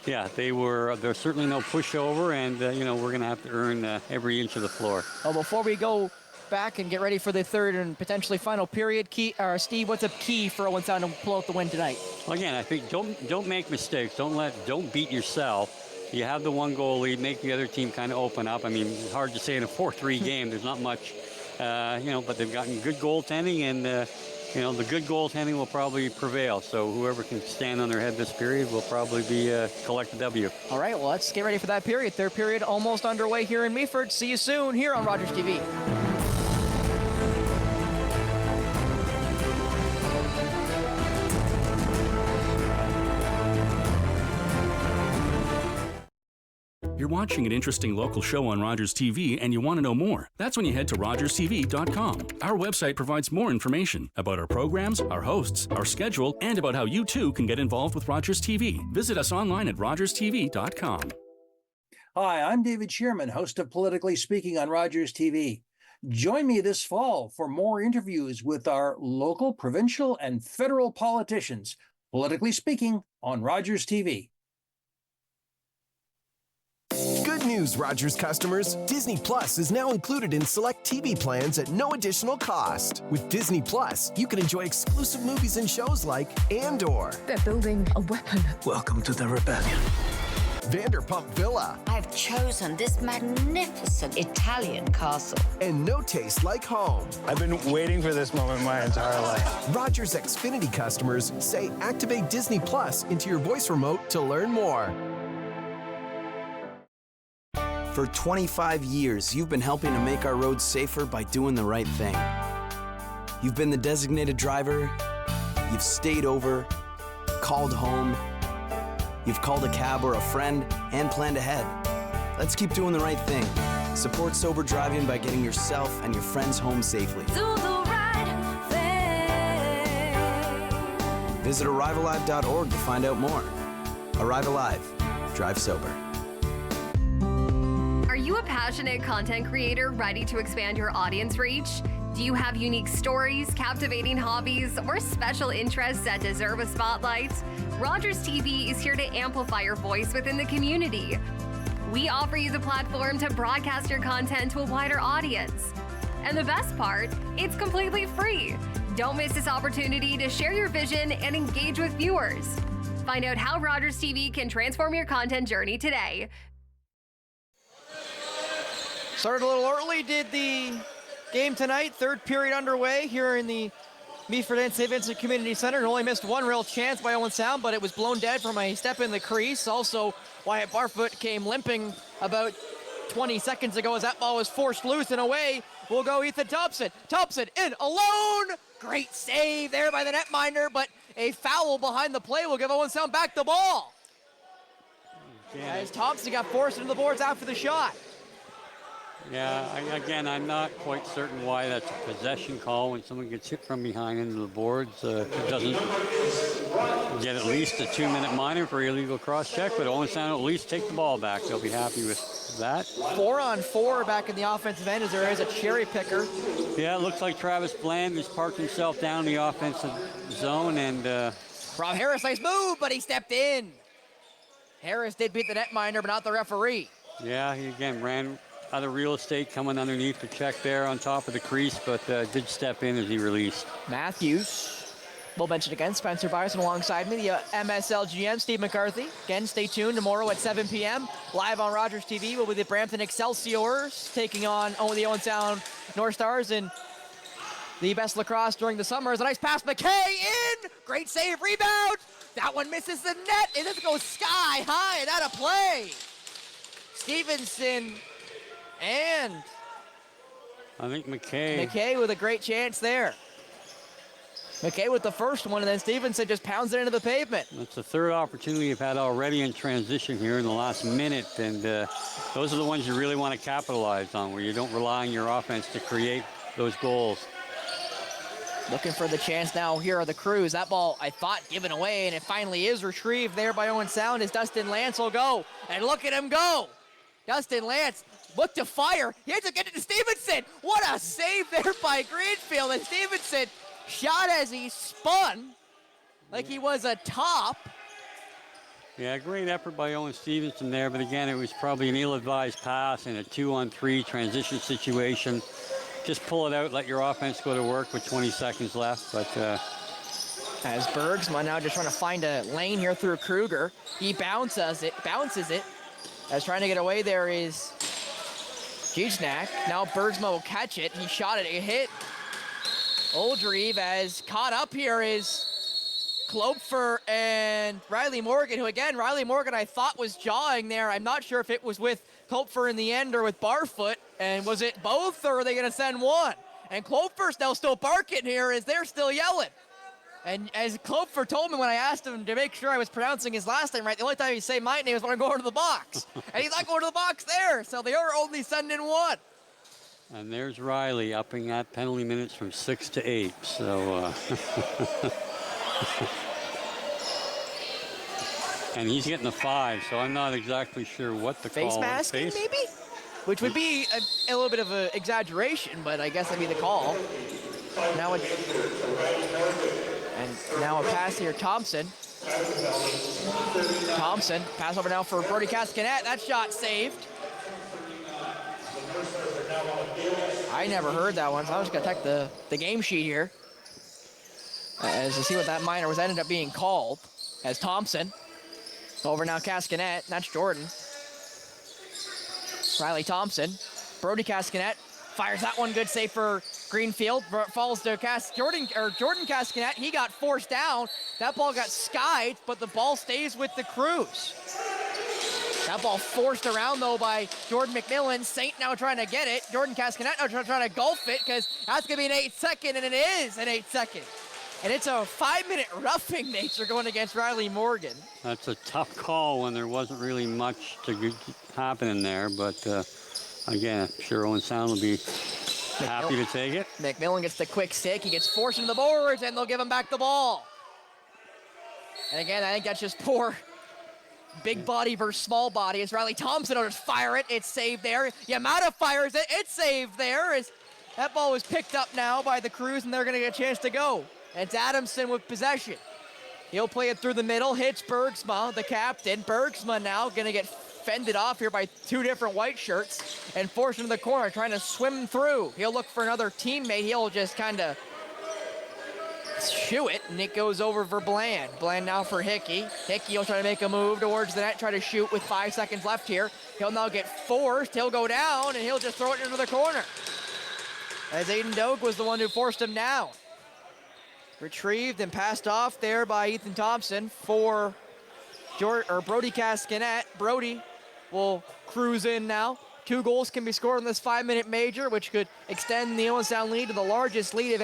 yeah, there's certainly no pushover, and, we're going to have to earn every inch of the floor. Well, before we go back and get ready for the third and potentially final period, Steve, what's a key for Owen Sound to pull out the win tonight? Well, again, I think don't make mistakes. Don't beat yourself. You have the 1-goal lead, make the other team kind of open up. I mean, it's hard to say in a 4-3 game. There's not much. But they've gotten good goaltending, and the good goaltending will probably prevail. So whoever can stand on their head this period will probably be collect a W. All right, well, let's get ready for that period. Third period almost underway here in Meaford. See you soon here on Rogers TV. You're watching an interesting local show on Rogers TV and you want to know more. That's when you head to RogersTV.com. Our website provides more information about our programs, our hosts, our schedule, and about how you too can get involved with Rogers TV. Visit us online at RogersTV.com. Hi, I'm David Shearman, host of Politically Speaking on Rogers TV. Join me this fall for more interviews with our local, provincial, and federal politicians. Politically Speaking on Rogers TV. Good news, Rogers customers. Disney Plus is now included in select TV plans at no additional cost. With Disney Plus, you can enjoy exclusive movies and shows like Andor. They're building a weapon. Welcome to the rebellion. Vanderpump Villa. I've chosen this magnificent Italian castle. And No Taste Like Home. I've been waiting for this moment my entire life. Rogers Xfinity customers say activate Disney Plus into your voice remote to learn more. For 25 years, you've been helping to make our roads safer by doing the right thing. You've been the designated driver, you've stayed over, called home, you've called a cab or a friend, and planned ahead. Let's keep doing the right thing. Support sober driving by getting yourself and your friends home safely. Do the right thing. Visit ArriveAlive.org to find out more. Arrive Alive. Drive sober. Are you a passionate content creator ready to expand your audience reach? Do you have unique stories, captivating hobbies, or special interests that deserve a spotlight? Rogers TV is here to amplify your voice within the community. We offer you the platform to broadcast your content to a wider audience. And the best part, it's completely free. Don't miss this opportunity to share your vision and engage with viewers. Find out how Rogers TV can transform your content journey today. Started a little early, did the game tonight. Third period underway here in the Meaford and St. Vincent Community Center. Only missed one real chance by Owen Sound, but it was blown dead from a step in the crease. Also, Wyatt Barfoot came limping about 20 seconds ago as that ball was forced loose and away. Will go Ethan Thompson. Thompson in alone. Great save there by the netminder, but a foul behind the play will give Owen Sound back the ball. As Thompson got forced into the boards after the shot. Yeah, I'm not quite certain why that's a possession call when someone gets hit from behind into the boards. It doesn't get at least a 2-minute minor for illegal cross-check, but Owen Sound will at least take the ball back. They'll be happy with that. 4-on-4 back in the offensive end as there is a cherry picker. Yeah, it looks like Travis Bland has parked himself down in the offensive zone, and Rob Harris, nice move, but he stepped in. Harris did beat the netminder, but not the referee. Yeah, he again ran out of real estate, coming underneath the check there on top of the crease, but did step in as he released. Matthews will bench it again. Spencer Bison alongside me, the MSL GM, Steve McCarthy. Again, stay tuned tomorrow at 7 p.m. Live on Rogers TV will be the Brampton Excelsiors taking on the Owen Sound North Stars in the best lacrosse during the summer. Is a nice pass, McKay in! Great save, rebound! That one misses the net, and this goes sky high and out of play. Stevenson and I think McKay. McKay with a great chance there. McKay with the first one, and then Stevenson just pounds it into the pavement. That's the third opportunity you've had already in transition here in the last minute, and those are the ones you really want to capitalize on, where you don't rely on your offense to create those goals. Looking for the chance now. Here are the Crews. That ball, I thought, given away, and it finally is retrieved there by Owen Sound as Dustin Lance will go. And look at him go. Dustin Lance look to fire. He has to get it to Stevenson. What a save there by Greenfield. And Stevenson shot as he spun like he was a top. Yeah, great effort by Owen Stevenson there, but again, it was probably an ill-advised pass in a 2-on-3 transition situation. Just pull it out, let your offense go to work with 20 seconds left, but as Bergsma now just trying to find a lane here through Kruger. He bounces it. As trying to get away there is Gijnak. Now Bergsma will catch it. He shot it, it hit. Oldreeve as caught up here is Klopfer and Riley Morgan, who again, Riley Morgan I thought was jawing there. I'm not sure if it was with Klopfer in the end or with Barfoot. And was it both, or are they going to send one? And Klopfer's now still barking here as they're still yelling. And as Klopfer told me when I asked him to make sure I was pronouncing his last name right, the only time he'd say my name was when I go over to the box. And he's not going to the box there, so they are only sending one. And there's Riley upping that penalty minutes from 6 to 8. So, and he's getting a 5, so I'm not exactly sure what the face call is. Face masking, maybe? Which would be a little bit of an exaggeration, but I guess that'd be the call. Now a pass here, Thompson. Thompson, pass over now for Brody Cascanet. That shot saved. I never heard that one, so I'm just gonna check the game sheet here as to see what that minor was ended up being called. As Thompson over now, Cascanet. That's Jordan. Riley Thompson, Brody Cascanet fires that one. Good save for Greenfield. Falls to Jordan Cascanet. He got forced down. That ball got skied, but the ball stays with the Crews. That ball forced around, though, by Jordan McMillan. Saint now trying to get it. Jordan Cascanet now trying to golf it, because that's going to be an 8-second, and it is an 8-second. And it's a 5-minute roughing nature going against Riley Morgan. That's a tough call when there wasn't really much to happen in there, but again, I'm sure Owen Sound will be happy to take it. McMillan gets the quick stick. He gets forced into the boards, and they'll give him back the ball. And again, I think that's just poor big body versus small body. As Riley Thompson will just fire it. It's saved there. Yamada fires it. It's saved there. As that ball was picked up now by the Crews, and they're going to get a chance to go. It's Adamson with possession. He'll play it through the middle. Hits Bergsma, the captain. Bergsma now going to get fended off here by two different white shirts and forced into the corner, trying to swim through. He'll look for another teammate. He'll just kind of shoo it, and it goes over for Bland. Bland now for Hickey. Hickey will try to make a move towards the net, try to shoot with 5 seconds left here. He'll now get forced. He'll go down, and he'll just throw it into the corner, as Aiden Doak was the one who forced him down. Retrieved and passed off there by Ethan Thompson for Brody Cascanet. Brody will cruise in now. 2 goals can be scored in this 5-minute major, which could extend the Owen Sound lead to the largest lead of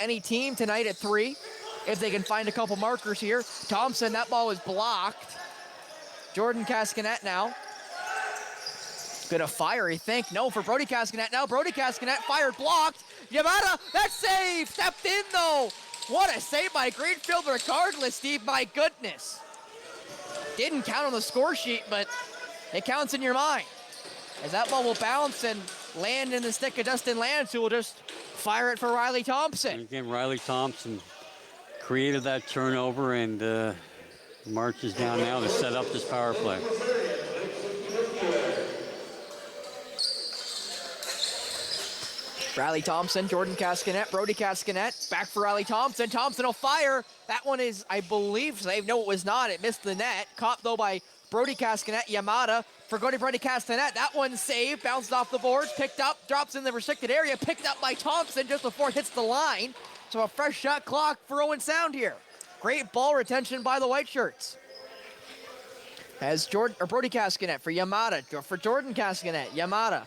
any team tonight at 3, if they can find a couple markers here. Thompson, that ball was blocked. Jordan Cascanet now. Gonna fire, I think. No, for Brody Cascanet now. Brody Cascanet fired, blocked. Yamada, that save! Stepped in, though. What a save by Greenfield regardless, Steve. My goodness. Didn't count on the score sheet, but it counts in your mind, as that ball will bounce and land in the stick of Dustin Lance, who will just fire it for Riley Thompson. And again, Riley Thompson created that turnover and marches down now to set up this power play. Riley Thompson, Jordan Cascanet, Brody Cascanet, back for Riley Thompson. Thompson will fire. That one is, I believe, saved. No, it was not. It missed the net. Caught, though, by Brody Cascanet. Yamada for Brody Cascanet. That one saved, bounced off the boards, picked up, drops in the restricted area, picked up by Thompson just before it hits the line. So a fresh shot clock for Owen Sound here. Great ball retention by the white shirts. As Brody Cascanet for Yamada, for Jordan Cascanet. Yamada.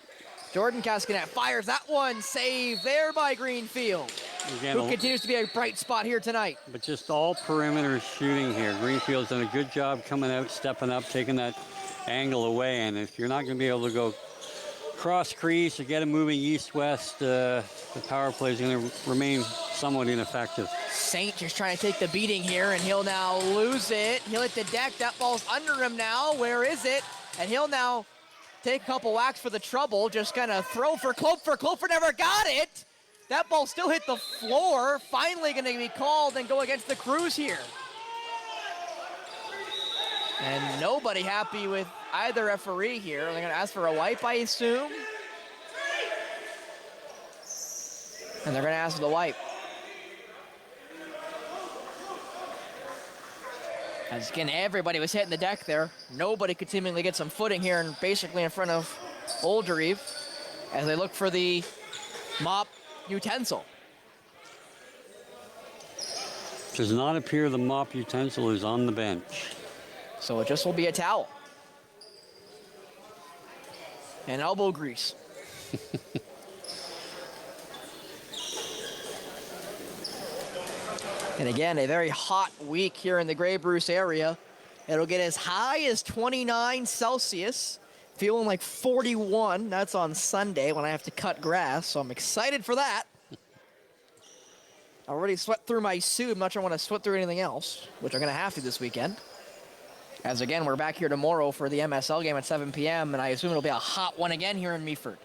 Jordan Cascanet fires that one, saved there by Greenfield, again, who continues to be a bright spot here tonight. But just all perimeter shooting here. Greenfield's done a good job coming out, stepping up, taking that angle away. And if you're not going to be able to go cross crease or get him moving east-west, the power play is going to remain somewhat ineffective. Saint just trying to take the beating here, and he'll now lose it. He'll hit the deck. That ball's under him now. Where is it? And he'll now take a couple whacks for the trouble, just kind of throw for Klopfer. Klopfer never got it. That ball still hit the floor. Finally going to be called and go against the Crews here. And nobody happy with either referee here. They're going to ask for a wipe, I assume. And they're going to ask for the wipe. As again, everybody was hitting the deck there. Nobody could seemingly get some footing here, and basically in front of Olderive as they look for the mop utensil. Does not appear the mop utensil is on the bench. So it just will be a towel. And elbow grease. And again, a very hot week here in the Grey Bruce area. It'll get as high as 29 Celsius, feeling like 41. That's on Sunday when I have to cut grass, so I'm excited for that. I already sweat through my suit. I'm not sure I want to sweat through anything else, which I'm going to have to this weekend. As again, we're back here tomorrow for the MSL game at 7 p.m., and I assume it'll be a hot one again here in Meaford.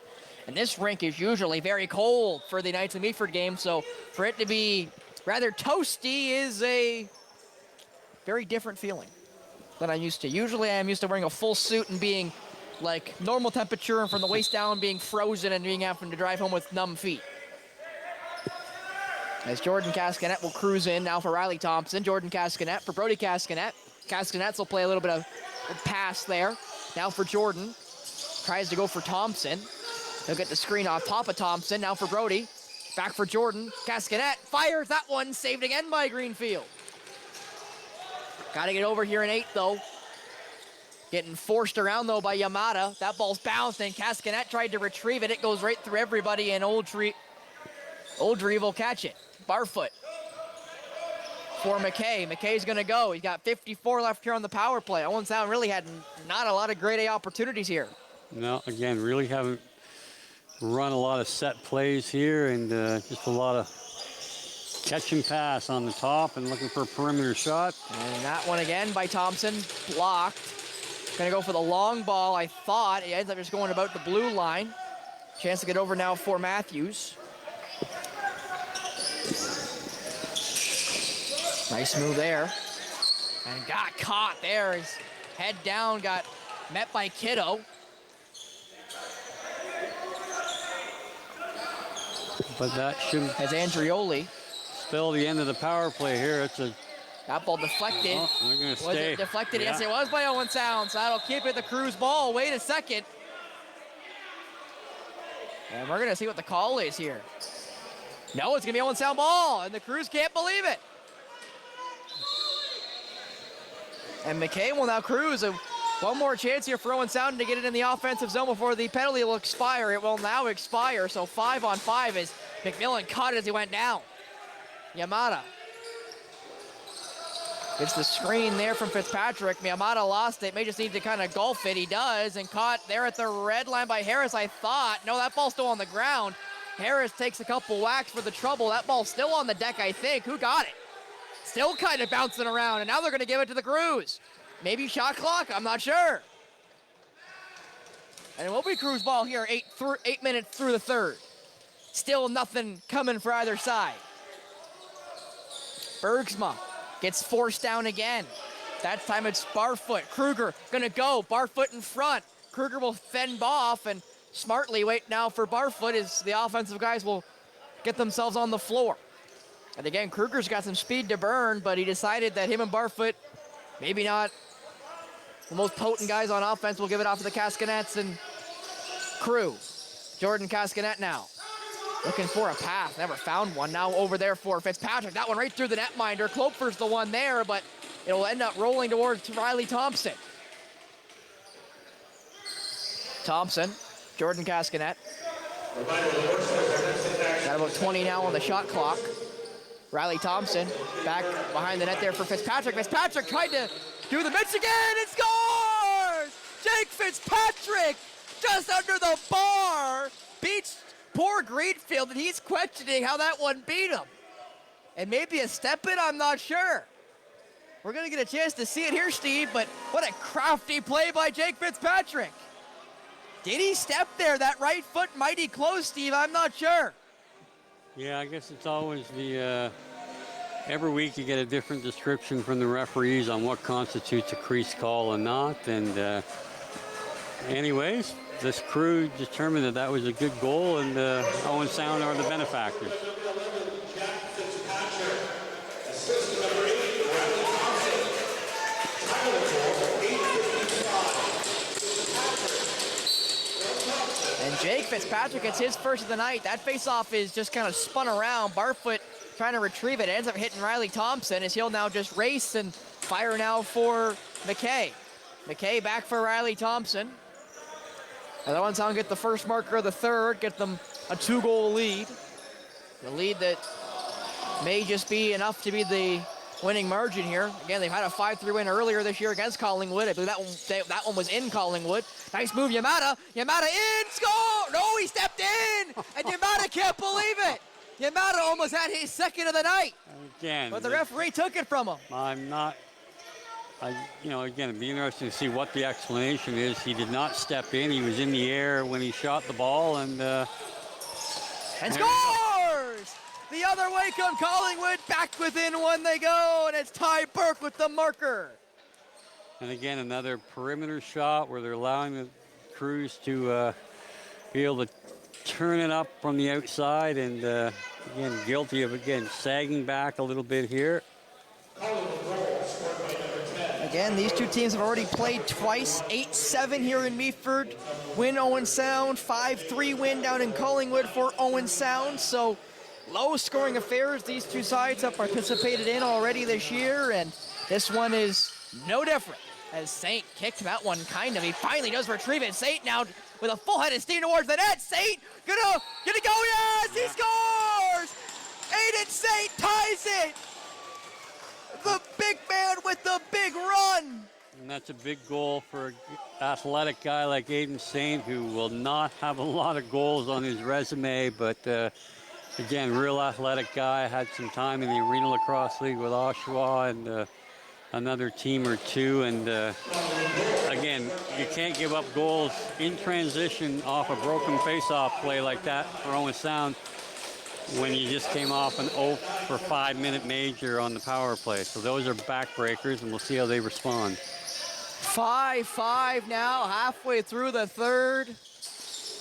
And this rink is usually very cold for the Knights of Meaford game, so for it to be rather toasty is a very different feeling than I'm used to. Usually I'm used to wearing a full suit and being like normal temperature, and from the waist down being frozen and having to drive home with numb feet. As Jordan Cascanet will cruise in now for Riley Thompson. Jordan Cascanet for Brody Cascanet. Cascanets will play a little bit of a pass there. Now for Jordan. Tries to go for Thompson. He'll get the screen off top of Thompson. Now for Brody. Back for Jordan. Cascanet fires that one. Saved again by Greenfield. Got to get over here in 8, though. Getting forced around, though, by Yamada. That ball's bounced, and Cascanet tried to retrieve it. It goes right through everybody, and Oldreve will catch it. Barfoot for McKay. McKay's going to go. He's got 54 left here on the power play. Owen Sound really had not a lot of grade A opportunities here. No, again, really haven't run a lot of set plays here, and just a lot of catch and pass on the top and looking for a perimeter shot. And that one again by Thompson, blocked. Going to go for the long ball, I thought. He ends up just going about the blue line. Chance to get over now for Matthews. Nice move there. And got caught there. His head down, got met by Kiddo. But that shouldn't... As Andrioli. Still the end of the power play here. It's a... That ball deflected. Oh, they're gonna stay. Was it deflected? Yeah. Yes, it was by Owen Sound. So that'll keep it the Crew's ball. Wait a second. And we're going to see what the call is here. No, it's going to be Owen Sound ball, and the Crews can't believe it. And McKay will now cruise. One more chance here for Owen Sound to get it in the offensive zone before the penalty will expire. It will now expire, so 5-on-5 as McMillan caught it as he went down. Yamada gets the screen there from Fitzpatrick. Yamada lost it. May just need to kind of golf it. He does, and caught there at the red line by Harris, I thought. No, that ball's still on the ground. Harris takes a couple whacks for the trouble. That ball's still on the deck, I think. Who got it? Still kind of bouncing around, and now they're going to give it to the Crews. Maybe shot clock, I'm not sure. And it will be Crews ball here, 8 minutes through the third. Still nothing coming for either side. Bergsma gets forced down again. That time it's Barfoot. Kruger gonna go, Barfoot in front. Kruger will fend off, and smartly wait now for Barfoot as the offensive guys will get themselves on the floor. And again, Kruger's got some speed to burn, but he decided that him and Barfoot, maybe not the most potent guys on offense, will give it off to the Cascanets and Crew. Jordan Cascanet now. Looking for a path, never found one. Now over there for Fitzpatrick. That one right through the netminder. Kloepfer's the one there, but it'll end up rolling towards Riley Thompson. Thompson, Jordan Cascanet. Got about 20 now on the shot clock. Riley Thompson back behind the net there for Fitzpatrick. Fitzpatrick tried to do the mitts again and scores! Jake Fitzpatrick just under the bar beats poor Greenfield, and he's questioning how that one beat him. And maybe a step in, I'm not sure. We're gonna get a chance to see it here, Steve, but what a crafty play by Jake Fitzpatrick. Did he step there? That right foot mighty close, Steve, I'm not sure. Yeah, I guess it's always the, every week you get a different description from the referees on what constitutes a crease call and not. And anyways, this Crew determined that that was a good goal, and Owen Sound are the benefactors. And Jake Fitzpatrick gets his first of the night. That face-off is just kind of spun around. Barfoot trying to retrieve it. Ends up hitting Riley Thompson as he'll now just race and fire now for McKay. McKay back for Riley Thompson. And the Owen Sound get the first marker of the third, get them a 2-goal lead. The lead that may just be enough to be the winning margin here. Again, they've had a 5-3 win earlier this year against Collingwood. I believe that one was in Collingwood. Nice move, Yamada. Yamada in, score! No, he stepped in! And Yamada can't believe it! Yamada almost had his second of the night. Again. But the referee took it from him. Again, it'd be interesting to see what the explanation is. He did not step in. He was in the air when he shot the ball, and scores! The other way come Collingwood. Back within one they go, and it's Ty Burke with the marker. And again, another perimeter shot where they're allowing the Crews to be able to turn it up from the outside, and again, guilty of, sagging back a little bit here. Again, these two teams have already played twice. 8-7 here in Meaford. Win Owen Sound. 5-3 win down in Collingwood for Owen Sound. So low-scoring affairs these two sides have participated in already this year, and this one is no different. As Saint kicked that one kind of. He finally does retrieve it. Saint now with a full head of steam towards the net. Saint gonna go. Yes, he scores! Aiden Saint ties it. The big man with the big run. And that's a big goal for an athletic guy like Aiden Saint, who will not have a lot of goals on his resume, but again, real athletic guy. Had some time in the Arena Lacrosse League with Oshawa and another team or two. And again, you can't give up goals in transition off a broken face-off play like that for Owen Sound when you just came off an 0 for 5 minute major on the power play. So those are backbreakers, and we'll see how they respond. 5-5 now, halfway through the third.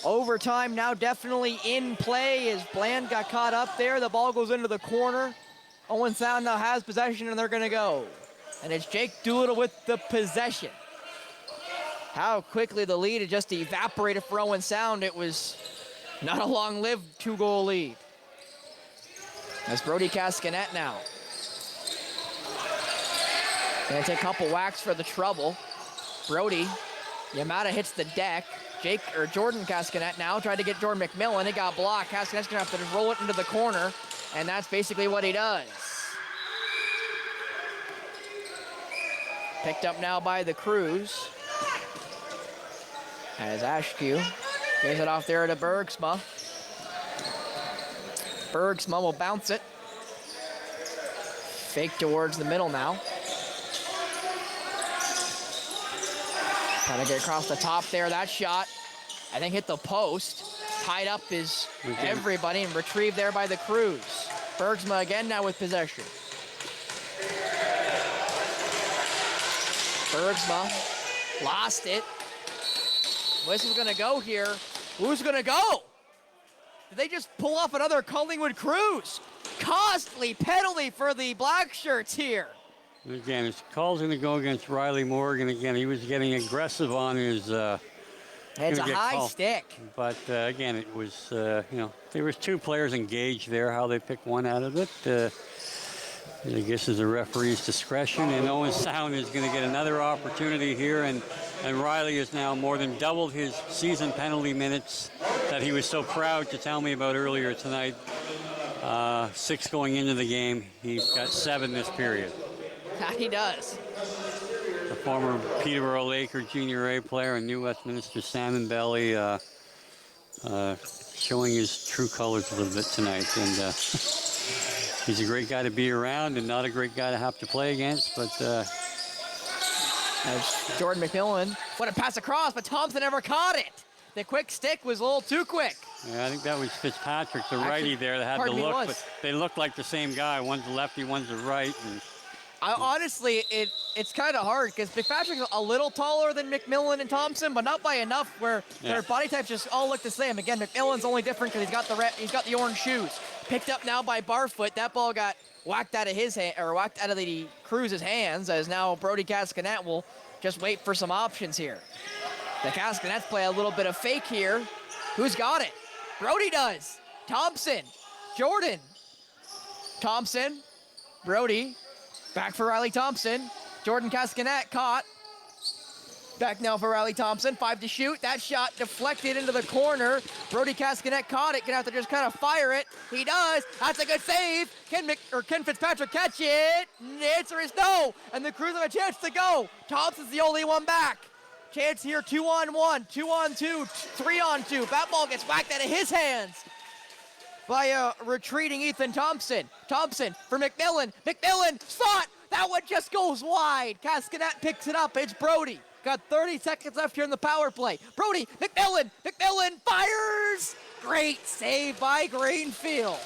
Overtime now definitely in play as Bland got caught up there. The ball goes into the corner. Owen Sound now has possession, and they're gonna go. And it's Jake Doolittle with the possession. How quickly the lead had just evaporated for Owen Sound. It was not a long-lived 2-goal lead. That's Brody Cascanet now. Gonna take a couple whacks for the trouble. Brody, Yamada hits the deck. Jordan Cascanet now tried to get Jordan McMillan. It got blocked. Cascanet's gonna have to just roll it into the corner, and that's basically what he does. Picked up now by the Crews. As Ashkew gives it off there to Bergsma. Bergsma will bounce it. Fake towards the middle now. Trying to get across the top there. That shot, I think, hit the post. Tied up is everybody and retrieved there by the Crews. Bergsma again now with possession. Bergsma lost it. Whistle's gonna go here. Who's gonna go? Did they just pull off another Collingwood Crews? Costly penalty for the black shirts here. Again, his call's going to go against Riley Morgan. Again, he was getting aggressive on his... It's a high stick. But again, it was, there was two players engaged there. How they pick one out of it, I guess is the referee's discretion. And Owen Sound is going to get another opportunity here. And Riley has now more than doubled his season penalty minutes that he was so proud to tell me about earlier tonight. 6 going into the game. He's got 7 this period. He does. The former Peterborough Laker Junior A player and New Westminster Salmon Belly showing his true colors a little bit tonight. And he's a great guy to be around and not a great guy to have to play against. But as Jordan McMillan, what a pass across, but Thompson never caught it. The quick stick was a little too quick. Yeah, I think that was Fitzpatrick, the righty there that had the look, but they look like the same guy. One's the lefty, one's the right. And honestly, it's kind of hard because Fitzpatrick's a little taller than McMillan and Thompson, but not by enough where their body types just all look the same. Again, McMillan's only different because he's got the orange shoes. Picked up now by Barfoot. That ball got whacked out of his hand, or whacked out of the Crew's hands, as now Brody Cascanet will just wait for some options here. The Cascanets play a little bit of fake here. Who's got it? Brody does. Thompson. Jordan. Thompson. Brody. Back for Riley Thompson. Jordan Cascanet caught. Back now for Riley Thompson, 5 to shoot. That shot deflected into the corner. Brody Cascanet caught it, gonna have to just kind of fire it. He does, that's a good save. Ken Fitzpatrick catch it? The answer is no, and the Crews have a chance to go. Thompson's the only one back. Chance here, 2-on-1, 2-on-2, 3-on-2. That ball gets whacked out of his hands by retreating Ethan Thompson. Thompson for McMillan. McMillan, shot! That one just goes wide. Cascanet picks it up. It's Brody. Got 30 seconds left here in the power play. Brody, McMillan fires! Great save by Greenfield.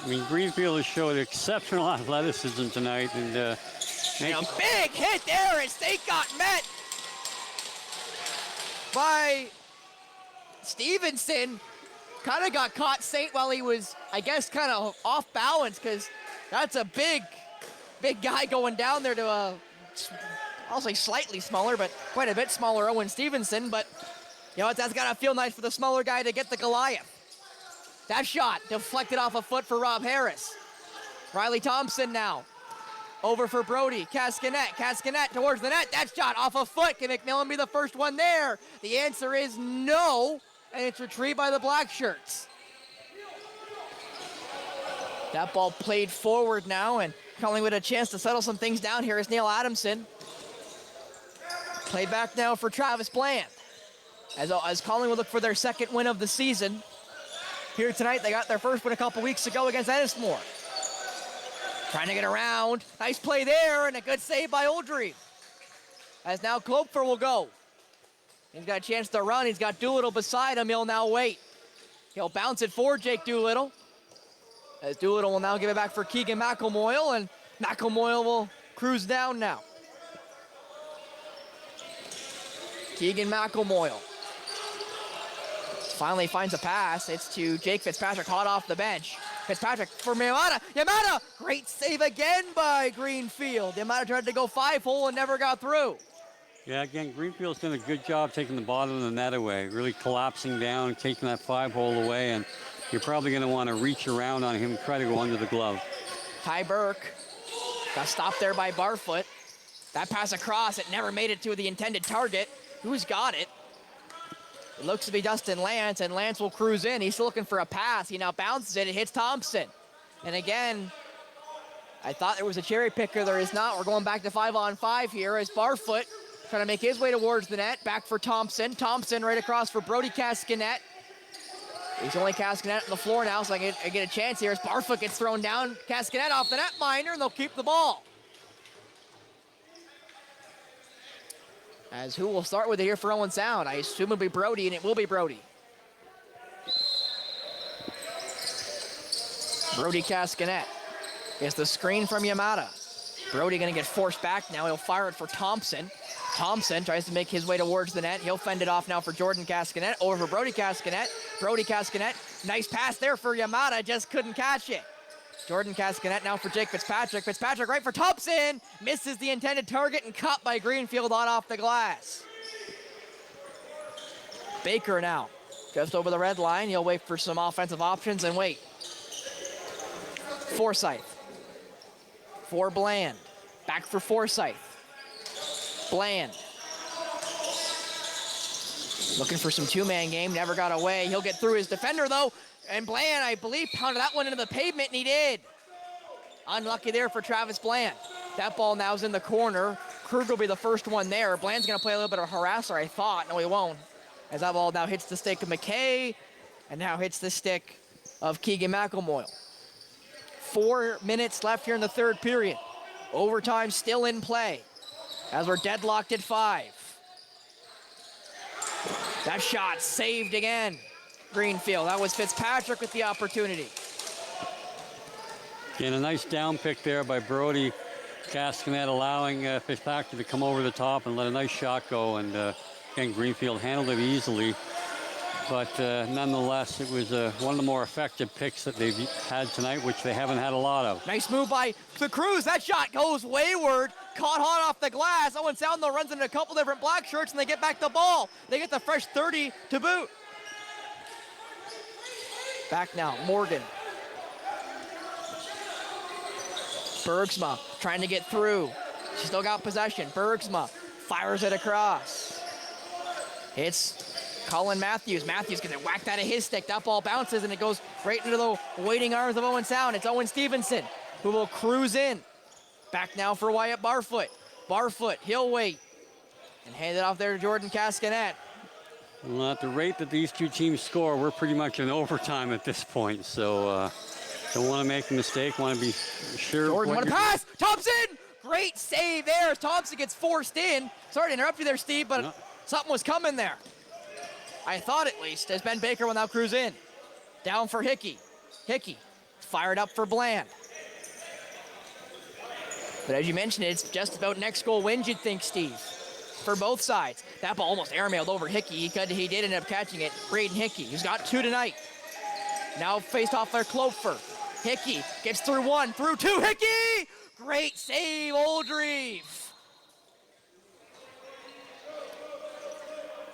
I mean, Greenfield has showed exceptional athleticism tonight. And a big hit there as they got met by Stevenson. Kind of got caught Saint while he was, I guess, kind of off balance, because that's a big guy going down there to I'll say slightly smaller, but quite a bit smaller Owen Stevenson. But, you know, that's got to feel nice for the smaller guy to get the Goliath. That shot deflected off a foot for Rob Harris. Riley Thompson now. Over for Brody. Cascanet towards the net. That shot off a foot. Can McMillan be the first one there? The answer is no, and it's retrieved by the Black Shirts. That ball played forward now, and Collingwood a chance to settle some things down here as Neil Adamson. Play back now for Travis Bland. As Collingwood look for their second win of the season. Here tonight, they got their first win a couple weeks ago against Ennismore. Trying to get around. Nice play there, and a good save by Oldream. As now Klopfer will go. He's got a chance to run. He's got Doolittle beside him. He'll now wait. He'll bounce it for Jake Doolittle. As Doolittle will now give it back for Keegan McElmoyle, and McElmoyle will cruise down now. Keegan McElmoyle finally finds a pass. It's to Jake Fitzpatrick, hot off the bench. Fitzpatrick for Yamada. Yamada! Great save again by Greenfield. Yamada tried to go 5-hole and never got through. Yeah, again, Greenfield's done a good job taking the bottom of the net away, really collapsing down, taking that 5-hole away, and you're probably going to want to reach around on him and try to go under the glove. Ty Burke got stopped there by Barfoot. That pass across, it never made it to the intended target. Who's got it? It looks to be Dustin Lance, and Lance will cruise in. He's still looking for a pass. He now bounces it. It hits Thompson. And again, I thought there was a cherry picker. There is not. We're going back to 5-on-5 here as Barfoot trying to make his way towards the net. Back for Thompson. Thompson right across for Brody Cascanet. He's only Cascanet on the floor now, so I get a chance here as Barfoot gets thrown down. Cascanet off the net minor, and they'll keep the ball. As who will start with it here for Owen Sound? I assume it'll be Brody, and it will be Brody. Brody Cascanet gets the screen from Yamada. Brody gonna get forced back now. He'll fire it for Thompson. Thompson tries to make his way towards the net. He'll fend it off now for Jordan Cascanet. Over for Brody Cascanet. Brody Cascanet, nice pass there for Yamada, just couldn't catch it. Jordan Cascanet now for Jake Fitzpatrick. Fitzpatrick right for Thompson. Misses the intended target and cut by Greenfield on off the glass. Baker now just over the red line. He'll wait for some offensive options and wait. Forsyth for Bland. Back for Forsyth. Bland. Looking for some two-man game. Never got away. He'll get through his defender though. And Bland, I believe, pounded that one into the pavement, and he did. Unlucky there for Travis Bland. That ball now is in the corner. Krug will be the first one there. Bland's going to play a little bit of harasser, I thought. No, he won't. As that ball now hits the stick of McKay, and now hits the stick of Keegan McElmoyle. 4 minutes left here in the third period. Overtime still in play, as we're deadlocked at 5. That shot saved again. Greenfield. That was Fitzpatrick with the opportunity. And a nice down pick there by Brody Cascanet, allowing Fitzpatrick to come over the top and let a nice shot go. And again, Greenfield handled it easily. But nonetheless, it was one of the more effective picks that they've had tonight, which they haven't had a lot of. Nice move by the Crews. That shot goes wayward. Caught hot off the glass. Owen Sound, though, runs into a couple different Black Shirts, and they get back the ball. They get the fresh 30 to boot. Back now, Morgan. Bergsma trying to get through. She still got possession. Bergsma Fires it across. It's Colin Matthews. Matthews gonna whack that at his stick. That ball bounces and it goes right into the waiting arms of Owen Sound. It's Owen Stevenson who will cruise in. Back now for Wyatt Barfoot. Barfoot, he'll wait. And hand it off there to Jordan Cascanet. Well, at the rate that these two teams score, we're pretty much in overtime at this point. So don't want to make a mistake. Want to be sure. Jordan, what a pass! Thompson! Great save there as Thompson gets forced in. Sorry to interrupt you there, Steve, but something was coming there. I thought at least, as Ben Baker will now cruise in. Down for Hickey. Hickey fired up for Bland. But as you mentioned, it's just about next goal wins, you'd think, Steve, for both sides. That ball almost airmailed over Hickey. He did end up catching it. Braden Hickey, who's got 2 tonight. Now faced off there, Cloper. Hickey gets through 1, through 2. Hickey! Great save, Oldreive.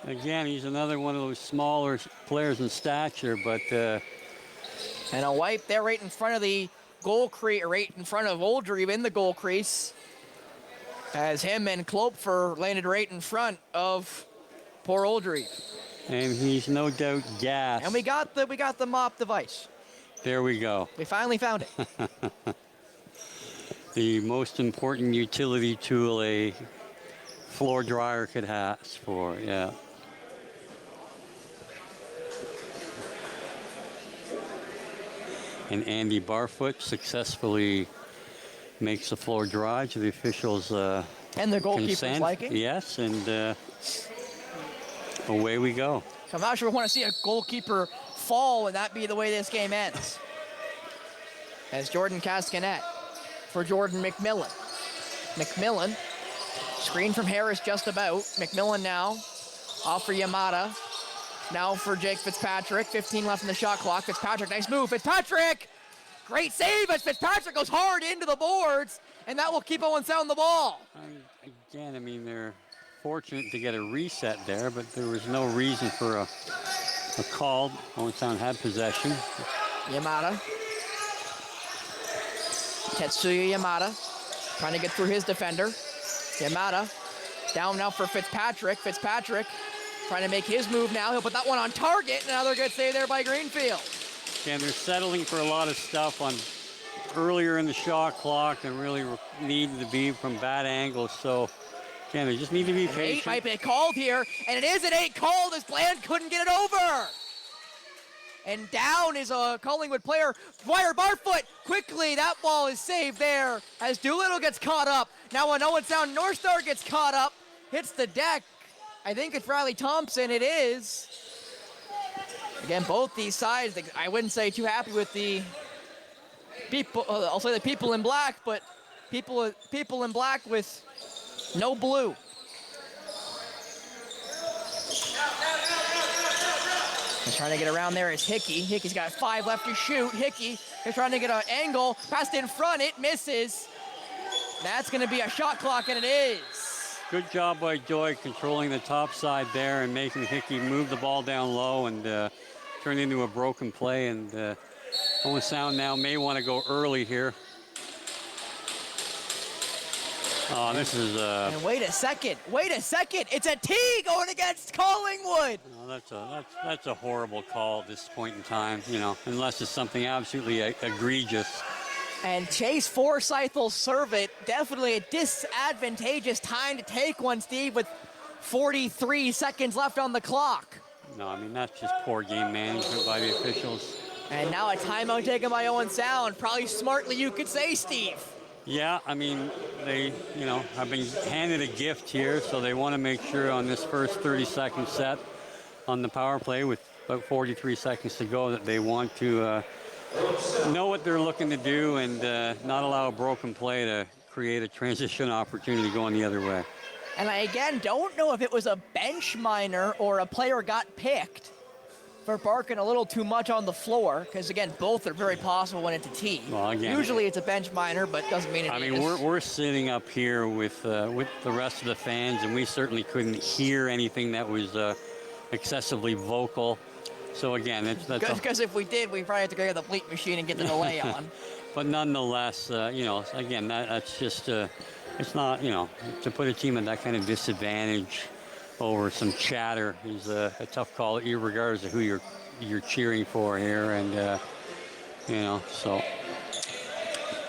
Again, he's another one of those smaller players in stature, but... And a wipe there right in front of the goal crease, right in front of Oldreive in the goal crease. As him and Klopfer landed right in front of poor Oldreive. And he's no doubt gassed. And we got the mop device. There we go. We finally found it. The most important utility tool a floor dryer could ask for, yeah. And Andy Barfoot successfully makes the floor dry to the officials' and the goalkeeper's consent. liking. Yes, and away we go. So I'm not sure we want to see a goalkeeper fall and that be the way this game ends. As Jordan Cascanet for Jordan McMillan. McMillan, screen from Harris just about. McMillan now off for Yamada. Now for Jake Fitzpatrick. 15 left in the shot clock. Fitzpatrick, nice move. Fitzpatrick! Great save as Fitzpatrick goes hard into the boards, and that will keep Owen Sound the ball. Again, I mean, they're fortunate to get a reset there, but there was no reason for a call. Owen Sound had possession. Yamada. Tetsuya Yamada trying to get through his defender. Yamada down now for Fitzpatrick. Fitzpatrick trying to make his move now. He'll put that one on target. Another good save there by Greenfield. Again, they're settling for a lot of stuff on earlier in the shot clock and really needing to be from bad angles. So, again, they just need to be patient. 8 might be called here, and it is an 8 called as Bland couldn't get it over. And down is a Collingwood player, Dwyer Barfoot. Quickly, that ball is saved there as Doolittle gets caught up. Now when Owen Sound North Star gets caught up, hits the deck. I think it's Riley Thompson, it is. Again, both these sides, I wouldn't say too happy with the people, I'll say the people in black, but people in black with no blue. He's trying to get around there is Hickey. Hickey's got 5 left to shoot. Hickey is trying to get an angle, passed in front, it misses. That's gonna be a shot clock, and it is. Good job by Joy controlling the top side there and making Hickey move the ball down low and turn into a broken play. And Owen Sound now may want to go early here. Oh, this is and wait a second. It's a tee going against Collingwood. No, that's a horrible call at this point in time, you know, unless it's something absolutely egregious. And Chase Forsyth will serve it. Definitely a disadvantageous time to take one, Steve, with 43 seconds left on the clock. No, I mean, that's just poor game management by the officials. And now a timeout taken by Owen Sound. Probably smartly, you could say, Steve. Yeah, I mean, they, you know, have been handed a gift here, so they want to make sure on this first 30-second set on the power play with about 43 seconds to go that they want to know what they're looking to do and not allow a broken play to create a transition opportunity going the other way. And I, again, don't know if it was a bench minor or a player got picked for barking a little too much on the floor, because, again, both are very possible when it's a tee. Well, again, usually it's a bench minor, but doesn't mean it is. I mean, we're sitting up here with the rest of the fans, and we certainly couldn't hear anything that was excessively vocal. So, again, that's because if we did, we'd probably have to go to the bleep machine and get the delay on. But nonetheless, you know, again, that's just it's not, to put a team at that kind of disadvantage over some chatter is a tough call, regardless of who you're cheering for here, and so.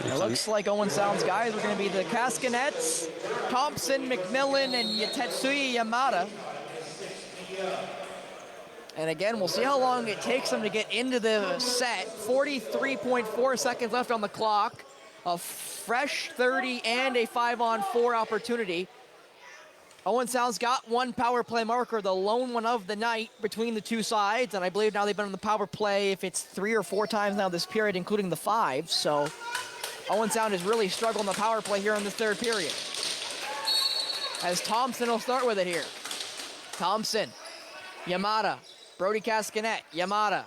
It looks like Owen Sound's guys are going to be the Cascanets, Thompson, McMillan, and Tetsuya Yamada. And again, we'll see how long it takes them to get into the set. 43.4 seconds left on the clock. A fresh 30 and a 5-on-4 opportunity. Owen Sound's got one power play marker, the lone one of the night between the two sides. And I believe now they've been on the power play, if it's 3 or 4 times now this period, including the 5. So Owen Sound has really struggled in the power play here in the third period. As Thompson will start with it here. Thompson, Yamada, Brody Cascanet, Yamada,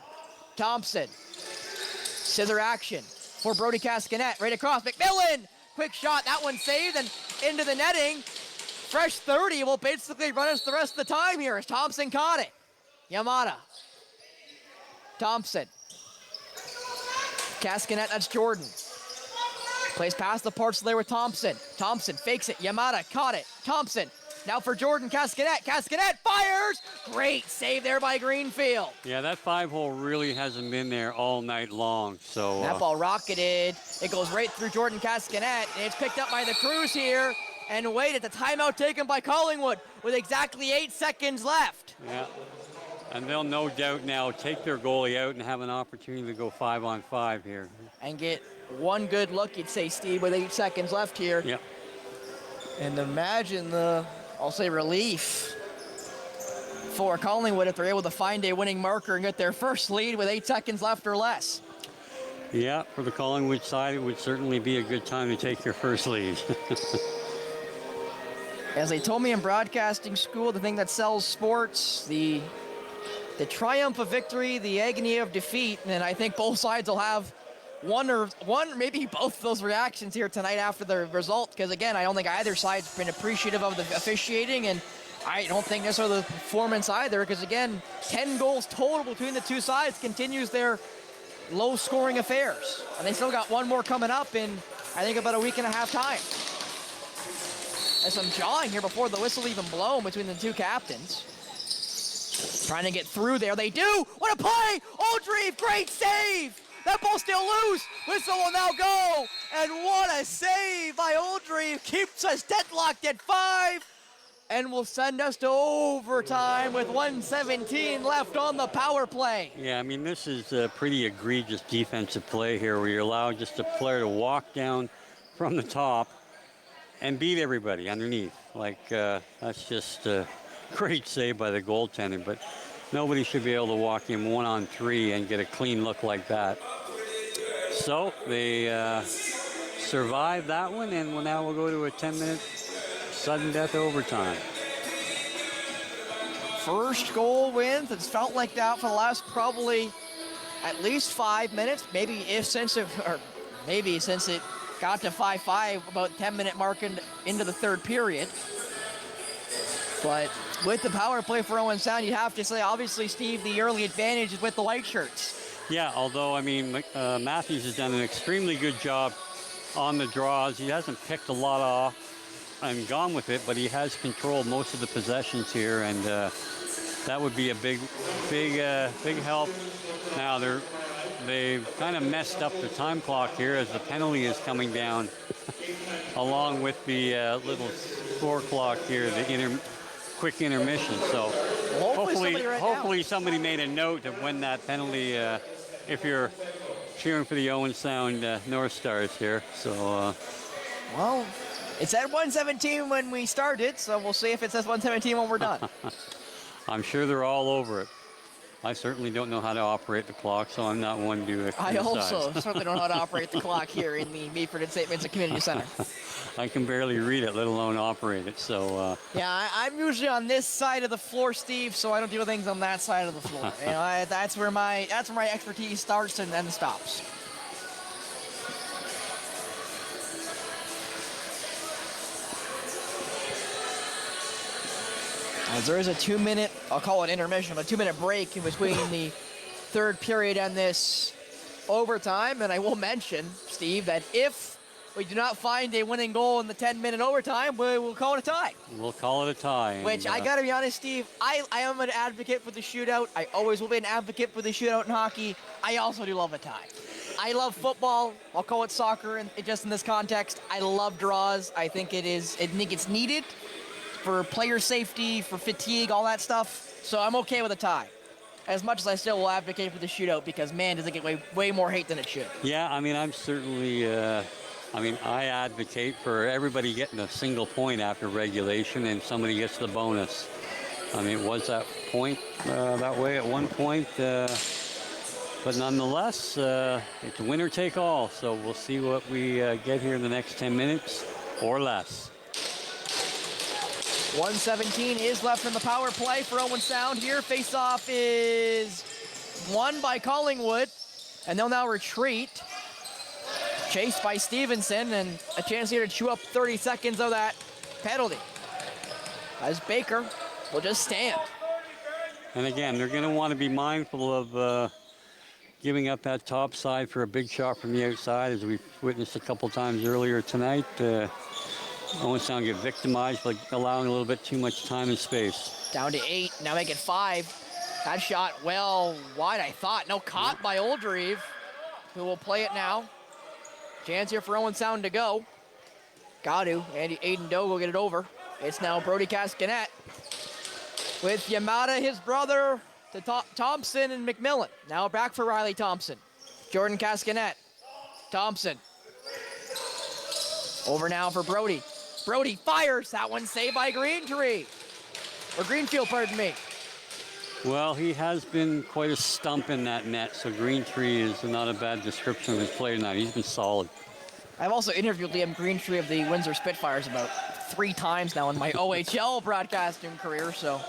Thompson. Scissor action for Brody Cascanet. Right across, McMillan! Quick shot, that one saved and into the netting. Fresh 30 will basically run us the rest of the time here as Thompson caught it. Yamada. Thompson. Cascanet, that's Jordan. Plays past the parcel there with Thompson. Thompson fakes it. Yamada caught it. Thompson. Now for Jordan Cascanet. Cascanet fires! Great save there by Greenfield. Yeah, that 5-hole really hasn't been there all night long. So that ball rocketed. It goes right through Jordan Cascanet, and it's picked up by the Crews here. And wait at the timeout taken by Collingwood with exactly 8 seconds left. Yeah, and they'll no doubt now take their goalie out and have an opportunity to go 5-on-5 here. And get one good look, you'd say, Steve, with 8 seconds left here. Yep. And imagine the, I'll say, relief for Collingwood if they're able to find a winning marker and get their first lead with 8 seconds left or less. Yeah, for the Collingwood side, it would certainly be a good time to take your first lead. As they told me in broadcasting school, the thing that sells sports, the triumph of victory, the agony of defeat, and I think both sides will have one, maybe both of those reactions here tonight after the result, because again, I don't think either side's been appreciative of the officiating, and I don't think necessarily the performance either, because again, 10 goals total between the two sides continues their low-scoring affairs. And they still got one more coming up in, I think, about a week and a half time. There's some jawing here before the whistle even blown between the two captains. Trying to get through there. They do! What a play! Oldreeve, great save! That ball's still loose! Whistle will now go! And what a save by Oldreeve! Keeps us deadlocked at 5! And will send us to overtime with 1:17 left on the power play. Yeah, I mean, this is a pretty egregious defensive play here where you allow just a player to walk down from the top and beat everybody underneath. That's just a great save by the goaltender, but nobody should be able to walk in 1-on-3 and get a clean look like that. So they survived that one, and now we'll go to a 10-minute sudden death overtime. First goal wins. It's felt like that for the last probably at least 5 minutes, maybe since it got to 5-5, about 10-minute mark into the third period. But with the power play for Owen Sound, you have to say, obviously, Steve, the early advantage is with the white shirts. Yeah, although, I mean, Matthews has done an extremely good job on the draws. He hasn't picked a lot off and gone with it, but he has controlled most of the possessions here, and that would be a big help. Now, they've kind of messed up the time clock here as the penalty is coming down along with the little score clock here, the quick intermission. So hopefully somebody made a note of when that penalty, if you're cheering for the Owen Sound North Stars here. So, well, it said 1:17 when we started, so we'll see if it says 1:17 when we're done. I'm sure they're all over it. I certainly don't know how to operate the clock, so I'm not one to I also certainly don't know how to operate the clock here in the Meaford and St. Vincent Community Center. I can barely read it, let alone operate it. So yeah, I'm usually on this side of the floor, Steve, so I don't do things on that side of the floor. That's where my expertise starts and then stops. As there is a 2-minute, I'll call it intermission, a 2-minute break in between the third period and this overtime. And I will mention, Steve, that if we do not find a winning goal in the 10-minute overtime, we'll call it a tie. We'll call it a tie. Which, I got to be honest, Steve, I am an advocate for the shootout. I always will be an advocate for the shootout in hockey. I also do love a tie. I love football. I'll call it soccer, and just in this context. I love draws. I think it's needed for player safety, for fatigue, all that stuff. So I'm okay with a tie. As much as I still will advocate for the shootout because, man, does it get way more hate than it should. Yeah, I mean, I'm certainly, I advocate for everybody getting a single point after regulation and somebody gets the bonus. I mean, it was that point that way at one point. But nonetheless, it's winner take all. So we'll see what we get here in the next 10 minutes or less. 1:17 is left in the power play for Owen Sound here. Face-off is won by Collingwood, and they'll now retreat. Chased by Stevenson, and a chance here to chew up 30 seconds of that penalty. As Baker will just stand. And again, they're going to want to be mindful of giving up that top side for a big shot from the outside, as we've witnessed a couple times earlier tonight. Owen Sound get victimized by allowing a little bit too much time and space. Down to 8, now make it 5. That shot well wide, I thought. No, caught by Oldreeve, who will play it now. Chance here for Owen Sound to go. Got to. Aiden Doe will get it over. It's now Brody Cascanet with Yamada, his brother, to Thompson and McMillan. Now back for Riley Thompson. Jordan Cascanet. Thompson. Over now for Brody. Brody fires. That one saved by Greenfield, pardon me. Well, he has been quite a stump in that net, so Greentree is not a bad description of his play tonight. He's been solid. I've also interviewed Liam Greentree of the Windsor Spitfires about 3 times now in my OHL broadcasting career, so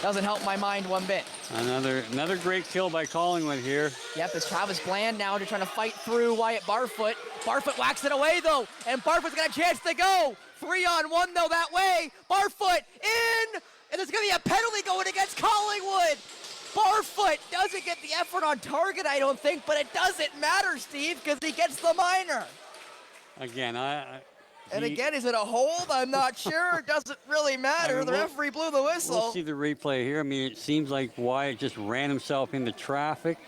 doesn't help my mind one bit. Another great kill by Collingwood here. Yep, it's Travis Bland now trying to fight through Wyatt Barfoot. Barfoot whacks it away, though, and Barfoot's got a chance to go. 3-on-1, though, that way. Barfoot in, and there's going to be a penalty going against Collingwood. Barfoot doesn't get the effort on target, I don't think, but it doesn't matter, Steve, because he gets the minor. Again, again, is it a hold? I'm not sure. It doesn't really matter. The referee blew the whistle. We'll see the replay here. I mean, it seems like Wyatt just ran himself into traffic.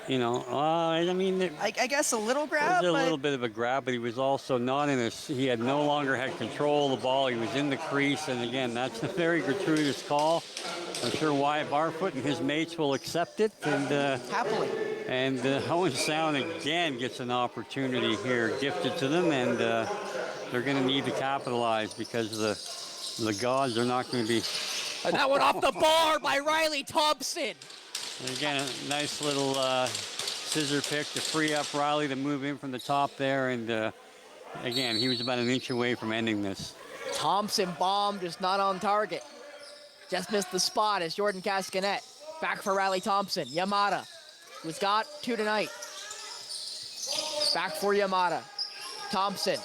You know, I mean... I guess a little grab, It was a little bit of a grab, but he was also not in he had no longer had control of the ball. He was in the crease, and again, that's a very gratuitous call. I'm sure Wyatt Barfoot and his mates will accept it. And happily. And Owen Sound again gets an opportunity here gifted to them, and they're going to need to capitalize because the gods are not going to be... And that one off the bar by Riley Thompson. And again, a nice little scissor pick to free up Riley to move in from the top there. And again, he was about an inch away from ending this. Thompson bomb, just not on target. Just missed the spot as Jordan Cascanet. Back for Riley Thompson. Yamada, who's got 2 tonight. Back for Yamada. Thompson.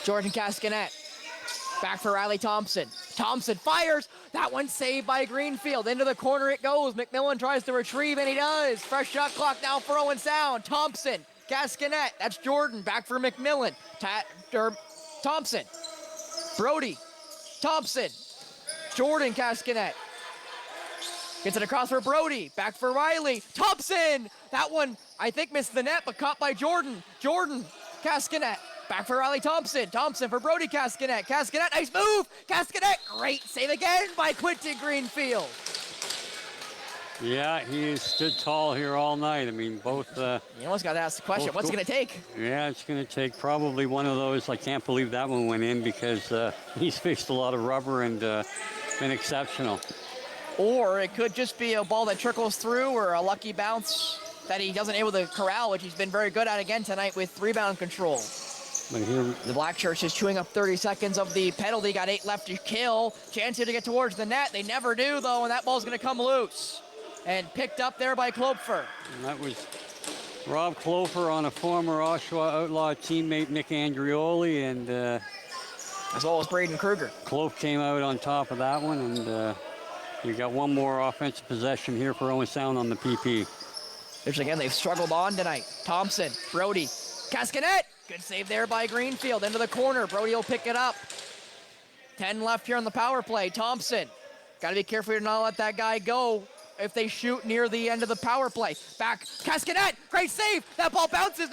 Jordan Cascanet. Back for Riley Thompson. Thompson fires. That one saved by Greenfield. Into the corner it goes. McMillan tries to retrieve, and he does. Fresh shot clock now for Owen Sound. Thompson. Cascanet. That's Jordan. Back for McMillan. Thompson. Brody. Thompson. Jordan Cascanet. Gets it across for Brody. Back for Riley. Thompson. That one, I think, missed the net, but caught by Jordan. Jordan. Cascanet. Back for Riley Thompson. Thompson for Brody Cascanet. Cascanet, nice move. Cascanet, great save again by Quinton Greenfield. Yeah, he stood tall here all night. I mean, both... you almost got to ask the question, what's it going to take? Yeah, it's going to take probably one of those. I can't believe that one went in because he's faced a lot of rubber and been exceptional. Or it could just be a ball that trickles through or a lucky bounce that he doesn't able to corral, which he's been very good at again tonight with rebound control. But here, the Black Shirts just chewing up 30 seconds of the penalty. Got 8 left to kill. Chance here to get towards the net. They never do, though, and that ball's going to come loose. And picked up there by Klopfer. And that was Rob Klopfer on a former Oshawa Outlaw teammate, Nick Andrioli, and... as well as Braden Kruger. Klopp came out on top of that one, and you got one more offensive possession here for Owen Sound on the PP. Which again, they've struggled on tonight. Thompson, Brody, Cascanet. Good save there by Greenfield. Into the corner. Brody will pick it up. 10 left here on the power play. Thompson. Got to be careful to not let that guy go if they shoot near the end of the power play. Back. Cascanet. Great save. That ball bounces.